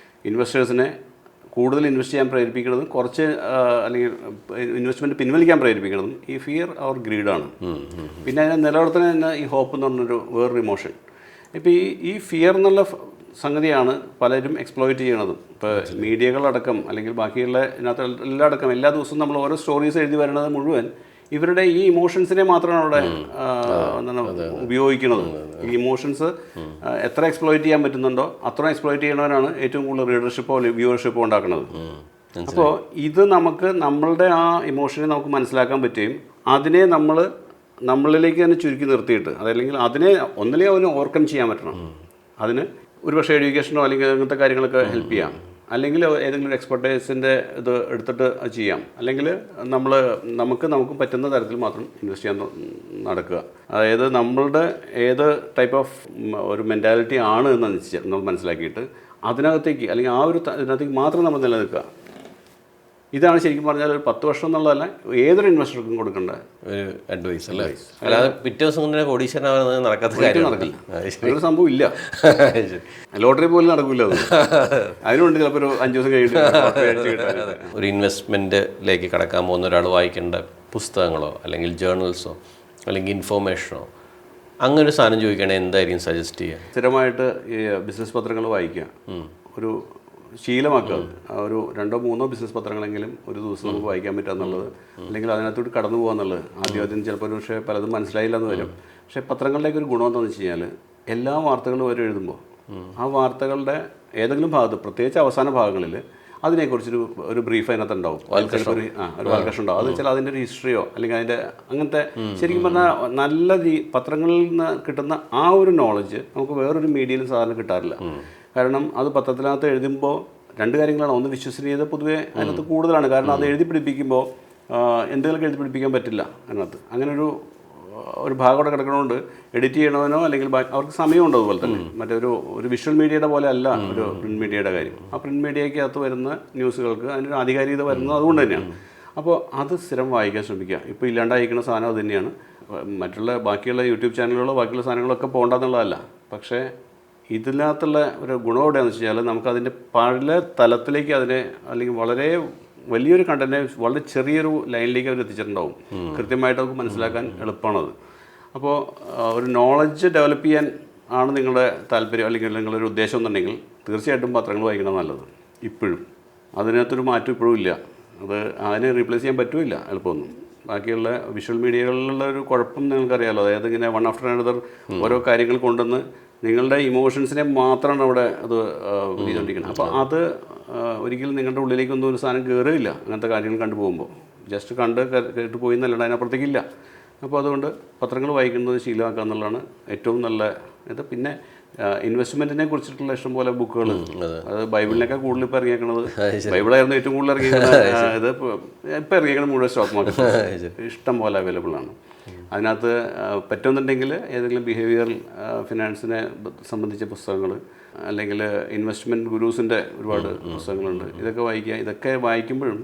ഇൻവെസ്റ്റേഴ്സിനെ കൂടുതൽ ഇൻവെസ്റ്റ് ചെയ്യാൻ പ്രേരിപ്പിക്കുന്നതും കുറച്ച് അല്ലെങ്കിൽ ഇൻവെസ്റ്റ്മെൻറ്റ് പിൻവലിക്കാൻ പ്രേരിപ്പിക്കുന്നതും ഈ ഫിയർ ഓർ ഗ്രീഡാണ്. പിന്നെ അതിനെ നിലനിർത്തുന്ന തന്നെ ഈ ഹോപ്പ് എന്ന് പറഞ്ഞൊരു വേറൊരു ഇമോഷൻ. ഇപ്പോൾ ഈ ഫിയർ എന്നുള്ള സംഗതിയാണ് പലരും എക്സ്പ്ലോയിറ്റ് ചെയ്യണതും. ഇപ്പോൾ മീഡിയകളടക്കം അല്ലെങ്കിൽ ബാക്കിയുള്ള ഇതിനകത്ത് എല്ലാടക്കം എല്ലാ ദിവസവും നമ്മൾ ഓരോ സ്റ്റോറീസ് എഴുതി വരുന്നത് മുഴുവൻ ഇവരുടെ ഈ ഇമോഷൻസിനെ മാത്രമാണ് അവിടെ എന്താണ് ഉപയോഗിക്കുന്നത്. ഈ ഇമോഷൻസ് എത്ര എക്സ്പ്ലോയിറ്റ് ചെയ്യാൻ പറ്റുന്നുണ്ടോ അത്ര എക്സ്പ്ലോയിറ്റ് ചെയ്യണവരാണ് ഏറ്റവും കൂടുതൽ റീഡർഷിപ്പോ വ്യൂവർഷിപ്പോ ഉണ്ടാക്കുന്നത്. അപ്പോൾ ഇത് നമുക്ക് നമ്മളുടെ ആ ഇമോഷനെ നമുക്ക് മനസ്സിലാക്കാൻ പറ്റുകയും അതിനെ നമ്മളിലേക്ക് തന്നെ ചുരുക്കി നിർത്തിയിട്ട് അതല്ലെങ്കിൽ അതിനെ ഒന്നിലേക്ക് അവന് ഓവർകം ചെയ്യാൻ പറ്റണം. അതിന് ഒരുപക്ഷെ എഡ്യൂക്കേഷനോ അല്ലെങ്കിൽ അങ്ങനത്തെ കാര്യങ്ങളൊക്കെ ഹെൽപ്പ് ചെയ്യാം, അല്ലെങ്കിൽ ഏതെങ്കിലും എക്സ്പെർട്ടൈസിൻ്റെ ഇത് എടുത്തിട്ട് അത് ചെയ്യാം, അല്ലെങ്കിൽ നമുക്ക് പറ്റുന്ന തരത്തിൽ മാത്രം ഇൻവെസ്റ്റ് ചെയ്യാൻ നടക്കുക. അതായത് നമ്മളുടെ ഏത് ടൈപ്പ് ഓഫ് ഒരു മെൻറ്റാലിറ്റി ആണ് എന്ന് നമ്മൾ മനസ്സിലാക്കിയിട്ട് അതിനകത്തേക്ക് അല്ലെങ്കിൽ ആ ഒരു ഇതിനകത്തേക്ക് മാത്രം നമ്മൾ നിലനിൽക്കുക. ഇതാണ് ശരിക്കും പറഞ്ഞാൽ ഒരു 10 വർഷം എന്നുള്ളതല്ല ഏതൊരു ഇൻവെസ്റ്റർക്കും കൊടുക്കേണ്ട ഒരു അഡ്വൈസ് അല്ലേ. അല്ലാതെ പിറ്റേ ദിവസം കൊണ്ട് കോടീശ്വരനാവുന്നത് നടക്കാത്ത കാര്യം നടക്കില്ല. അങ്ങനൊരു സംഭവം ഇല്ല. ലോട്ടറി പോലും നടക്കില്ല. അതിനുണ്ട് ചിലപ്പോൾ ഒരു 5 ദിവസം കഴിഞ്ഞിട്ട് ഒരു ഇൻവെസ്റ്റ്മെൻറ്റിലേക്ക് കടക്കാൻ പോകുന്ന ഒരാൾ വായിക്കേണ്ട പുസ്തകങ്ങളോ അല്ലെങ്കിൽ ജേർണൽസോ അല്ലെങ്കിൽ ഇൻഫോർമേഷനോ അങ്ങനെ ഒരു സാധനം ചോദിക്കുകയാണെങ്കിൽ എന്തായിരിക്കും സജസ്റ്റ് ചെയ്യുക? സ്ഥിരമായിട്ട് ഈ ബിസിനസ് പത്രങ്ങൾ വായിക്കുക, ഒരു ശീലമാക്കുക. ഒരു 2-3 ബിസിനസ് പത്രങ്ങളെങ്കിലും ഒരു ദിവസം നമുക്ക് വായിക്കാൻ പറ്റുക എന്നുള്ളത്, അല്ലെങ്കിൽ അതിനകത്തോട്ട് കടന്നു പോകുക എന്നുള്ളത്. ആദ്യം ചിലപ്പോൾ ഒരു പക്ഷേ പലതും മനസ്സിലായില്ല എന്ന് വരും. പക്ഷേ പത്രങ്ങളിലേക്ക് ഒരു ഗുണം എന്താണെന്ന് വെച്ച് കഴിഞ്ഞാൽ എല്ലാ വാർത്തകളും അവർ എഴുതുമ്പോൾ ആ വാർത്തകളുടെ ഏതെങ്കിലും ഭാഗത്ത്, പ്രത്യേകിച്ച് അവസാന ഭാഗങ്ങളിൽ അതിനെക്കുറിച്ചൊരു ബ്രീഫ് അതിനകത്ത് ഉണ്ടാവും, ഒരു വാൽക്കഷം ഉണ്ടാവും. അത് വെച്ചാൽ അതിൻ്റെ ഒരു ഹിസ്റ്ററിയോ അല്ലെങ്കിൽ അതിൻ്റെ അങ്ങനത്തെ ശരിക്കും പറഞ്ഞാൽ നല്ല പത്രങ്ങളിൽ നിന്ന് കിട്ടുന്ന ആ ഒരു നോളജ് നമുക്ക് വേറൊരു മീഡിയയിലും സാധാരണ കിട്ടാറില്ല. കാരണം അത് പത്രത്തിനകത്ത് എഴുതുമ്പോൾ 2 കാര്യങ്ങളാണ്. ഒന്ന്, വിശ്വസനീയത പൊതുവേ അതിനകത്ത് കൂടുതലാണ്. കാരണം അത് എഴുതി പിടിപ്പിക്കുമ്പോൾ എന്തെങ്കിലും എഴുതി പിടിപ്പിക്കാൻ പറ്റില്ല അതിനകത്ത്. അങ്ങനെ ഒരു ഭാഗം അവിടെ കിടക്കണോണ്ട് എഡിറ്റ് ചെയ്യണവനോ അല്ലെങ്കിൽ അവർക്ക് സമയമുണ്ട്. അതുപോലെ തന്നെ ഒരു വിഷ്വൽ മീഡിയയുടെ പോലെ അല്ല ഒരു പ്രിൻറ്റ് മീഡിയയുടെ കാര്യം. ആ പ്രിൻറ്റ് മീഡിയയ്ക്കകത്ത് വരുന്ന ന്യൂസുകൾക്ക് അതിനൊരു ആധികാരികത വരുന്നത് അതുകൊണ്ട് തന്നെയാണ്. അപ്പോൾ അത് സ്ഥിരം വായിക്കാൻ ശ്രമിക്കുക. ഇപ്പോൾ ഇല്ലാണ്ടായിരിക്കുന്ന സാധനം അത് തന്നെയാണ്. ബാക്കിയുള്ള യൂട്യൂബ് ചാനലുകളോ ബാക്കിയുള്ള സാധനങ്ങളൊക്കെ പോകണ്ടെന്നുള്ളതല്ല. പക്ഷേ ഇതിനകത്തുള്ള ഒരു ഗുണം എവിടെയാണെന്ന് വെച്ച് കഴിഞ്ഞാൽ നമുക്കതിൻ്റെ പല തലത്തിലേക്ക് അതിനെ അല്ലെങ്കിൽ വളരെ വലിയൊരു കണ്ടൻറ്റിനെ വളരെ ചെറിയൊരു ലൈനിലേക്ക് അവർ എത്തിച്ചിട്ടുണ്ടാവും. കൃത്യമായിട്ട് നമുക്ക് മനസ്സിലാക്കാൻ എളുപ്പമാണത്. അപ്പോൾ ഒരു നോളജ് ഡെവലപ്പ് ചെയ്യാൻ ആണ് നിങ്ങളുടെ താല്പര്യം അല്ലെങ്കിൽ നിങ്ങളൊരു ഉദ്ദേശം എന്നുണ്ടെങ്കിൽ തീർച്ചയായിട്ടും പത്രങ്ങൾ വായിക്കണം നല്ലത്. ഇപ്പോഴും അതിനകത്തൊരു മാറ്റം ഇപ്പോഴും ഇല്ല. അതിനെ റീപ്ലേസ് ചെയ്യാൻ പറ്റുമില്ല എളുപ്പമൊന്നും. ബാക്കിയുള്ള വിഷ്വൽ മീഡിയകളിലുള്ള ഒരു കുഴപ്പം നിങ്ങൾക്കറിയാമല്ലോ. അതായത് ഇങ്ങനെ വൺ ആഫ്റ്റർ അനദർ ഓരോ കാര്യങ്ങൾ കൊണ്ടുവന്ന് നിങ്ങളുടെ ഇമോഷൻസിനെ മാത്രമാണ് അവിടെ അത് ചെയ്തുകൊണ്ടിരിക്കുന്നത്. അപ്പോൾ അത് ഒരിക്കലും നിങ്ങളുടെ ഉള്ളിലേക്കൊന്നും ഒരു സാധനം കയറില്ല. അങ്ങനത്തെ കാര്യങ്ങൾ കണ്ടുപോകുമ്പോൾ ജസ്റ്റ് കേട്ട് പോയി എന്നല്ലാണ്ട് അതിനപ്പുറത്തേക്കില്ല. അപ്പോൾ അതുകൊണ്ട് പത്രങ്ങൾ വായിക്കുന്നത് ശീലമാക്കുക എന്നുള്ളതാണ് ഏറ്റവും നല്ല ഇത്. പിന്നെ ഇൻവെസ്റ്റ്മെൻറ്റിനെ കുറിച്ചിട്ടുള്ള ഇഷ്ടംപോലെ ബുക്കുകൾ, അത് ബൈബിളിനൊക്കെ കൂടുതൽ ഇപ്പോൾ ഇറങ്ങിയേക്കണത് ബൈബിളായിരുന്നു ഏറ്റവും കൂടുതൽ ഇറങ്ങിയിരിക്കുന്നത്. ഇത് ഇപ്പോൾ ഇറങ്ങിയേക്കുന്നത് മുഴുവൻ സ്റ്റോക്ക് മാർക്കറ്റ് ഇഷ്ടം പോലെ അവൈലബിൾ ആണ്. അതിനകത്ത് പറ്റുന്നുണ്ടെങ്കിൽ ഏതെങ്കിലും ബിഹേവിയറൽ ഫിനാൻസിനെ സംബന്ധിച്ച പുസ്തകങ്ങൾ അല്ലെങ്കിൽ ഇൻവെസ്റ്റ്മെൻറ്റ് ഗുരൂസിൻ്റെ ഒരുപാട് പുസ്തകങ്ങളുണ്ട്. ഇതൊക്കെ വായിക്കുക. ഇതൊക്കെ വായിക്കുമ്പോഴും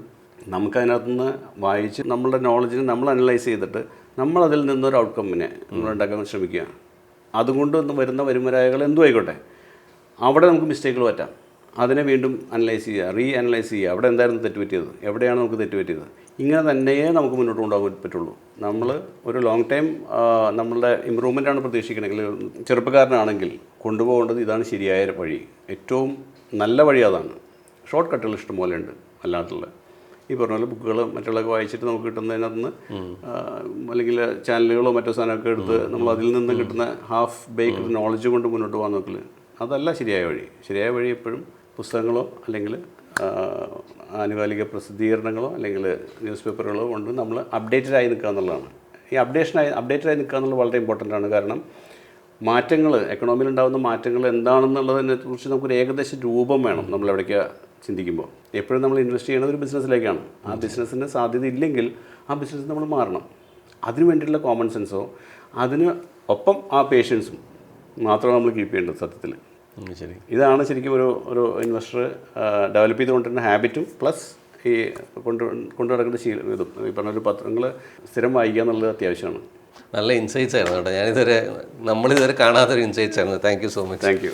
നമുക്കതിനകത്തുനിന്ന് വായിച്ച് നമ്മളുടെ നോളജിനെ നമ്മൾ അനലൈസ് ചെയ്തിട്ട് നമ്മളതിൽ നിന്നൊരു ഔട്ട്കമ്മിനെ നമ്മളുണ്ടാക്കാൻ ശ്രമിക്കുക. അതുകൊണ്ട് വരുന്ന വരുമരായകൾ എന്തും ആയിക്കോട്ടെ, അവിടെ നമുക്ക് മിസ്റ്റേക്കുകൾ പറ്റാം. അതിനെ വീണ്ടും അനലൈസ് ചെയ്യുക, അനലൈസ് ചെയ്യുക. അവിടെ എന്തായിരുന്നു തെറ്റുപറ്റിയത്, എവിടെയാണ് നമുക്ക് തെറ്റുപറ്റിയത്. ഇങ്ങനെ തന്നെയേ നമുക്ക് മുന്നോട്ട് കൊണ്ടുപോകാൻ പറ്റുള്ളൂ. നമ്മൾ ഒരു ലോങ് ടൈം നമ്മളുടെ ഇമ്പ്രൂവ്മെൻ്റാണ് പ്രതീക്ഷിക്കണമെങ്കിൽ, ചെറുപ്പക്കാരനാണെങ്കിൽ കൊണ്ടുപോകേണ്ടത് ഇതാണ് ശരിയായ വഴി. ഏറ്റവും നല്ല വഴി അതാണ്. ഷോർട്ട് കട്ടുകൾ ഇഷ്ടംപോലെ ഉണ്ട്. അല്ലാത്തുള്ള ഈ പറഞ്ഞ പോലെ ബുക്കുകൾ മറ്റുള്ളതൊക്കെ വായിച്ചിട്ട് നമുക്ക് കിട്ടുന്നതിനകത്ത് അല്ലെങ്കിൽ ചാനലുകളോ മറ്റോ സാധനമൊക്കെ എടുത്ത് നമ്മൾ അതിൽ നിന്ന് കിട്ടുന്ന ഹാഫ് ബേക്ക്ഡ് നോളജ് കൊണ്ട് മുന്നോട്ട് പോകാൻ നോക്കല് അതല്ല ശരിയായ വഴി. ശരിയായ വഴി എപ്പോഴും പുസ്തകങ്ങളോ അല്ലെങ്കിൽ ആനുകാലിക പ്രസിദ്ധീകരണങ്ങളോ അല്ലെങ്കിൽ ന്യൂസ് പേപ്പറുകളോ കൊണ്ട് നമ്മൾ അപ്ഡേറ്റഡ് ആയി നിൽക്കുക എന്നുള്ളതാണ്. ഈ അപ്ഡേറ്റഡ് ആയി നിൽക്കുക എന്നുള്ളത് വളരെ ഇമ്പോർട്ടൻ്റ് ആണ്. കാരണം മാറ്റങ്ങൾ, എക്കണോമിയിൽ ഉണ്ടാകുന്ന മാറ്റങ്ങൾ എന്താണെന്നുള്ളതിനെ കുറിച്ച് നമുക്കൊരു ഏകദേശ രൂപം വേണം നമ്മൾ എവിടേക്ക് ചിന്തിക്കുമ്പോൾ. എപ്പോഴും നമ്മൾ ഇൻവെസ്റ്റ് ചെയ്യുന്നത് ഒരു ബിസിനസ്സിലേക്കാണ്. ആ ബിസിനസ്സിന് സാധ്യത ഇല്ലെങ്കിൽ ആ ബിസിനസ് നമ്മൾ മാറണം. അതിനു വേണ്ടിയിട്ടുള്ള കോമൺ സെൻസോ അതിന് ഒപ്പം ആ പേഷ്യൻസും മാത്രമേ നമ്മൾ കീപ്പ് ചെയ്യേണ്ടത് സത്യത്തിൽ. ശരി, ഇതാണ് ശരിക്കും ഒരു ഇൻവെസ്റ്റർ ഡെവലപ്പ് ചെയ്തുകൊണ്ടിരുന്ന ഹാബിറ്റും പ്ലസ് ഈ കൊണ്ടു നടക്കുന്ന ശീലം. ഇതും ഈ പറഞ്ഞൊരു പത്രങ്ങൾ സ്ഥിരം വായിക്കുക എന്നുള്ളത് അത്യാവശ്യമാണ്. നല്ല ഇൻസൈറ്റ്സ് ആയിരുന്നു കേട്ടോ. നമ്മളിതുവരെ കാണാത്തൊരു ഇൻസൈറ്റ്സ് ആയിരുന്നു. Thank you so much. Thank you.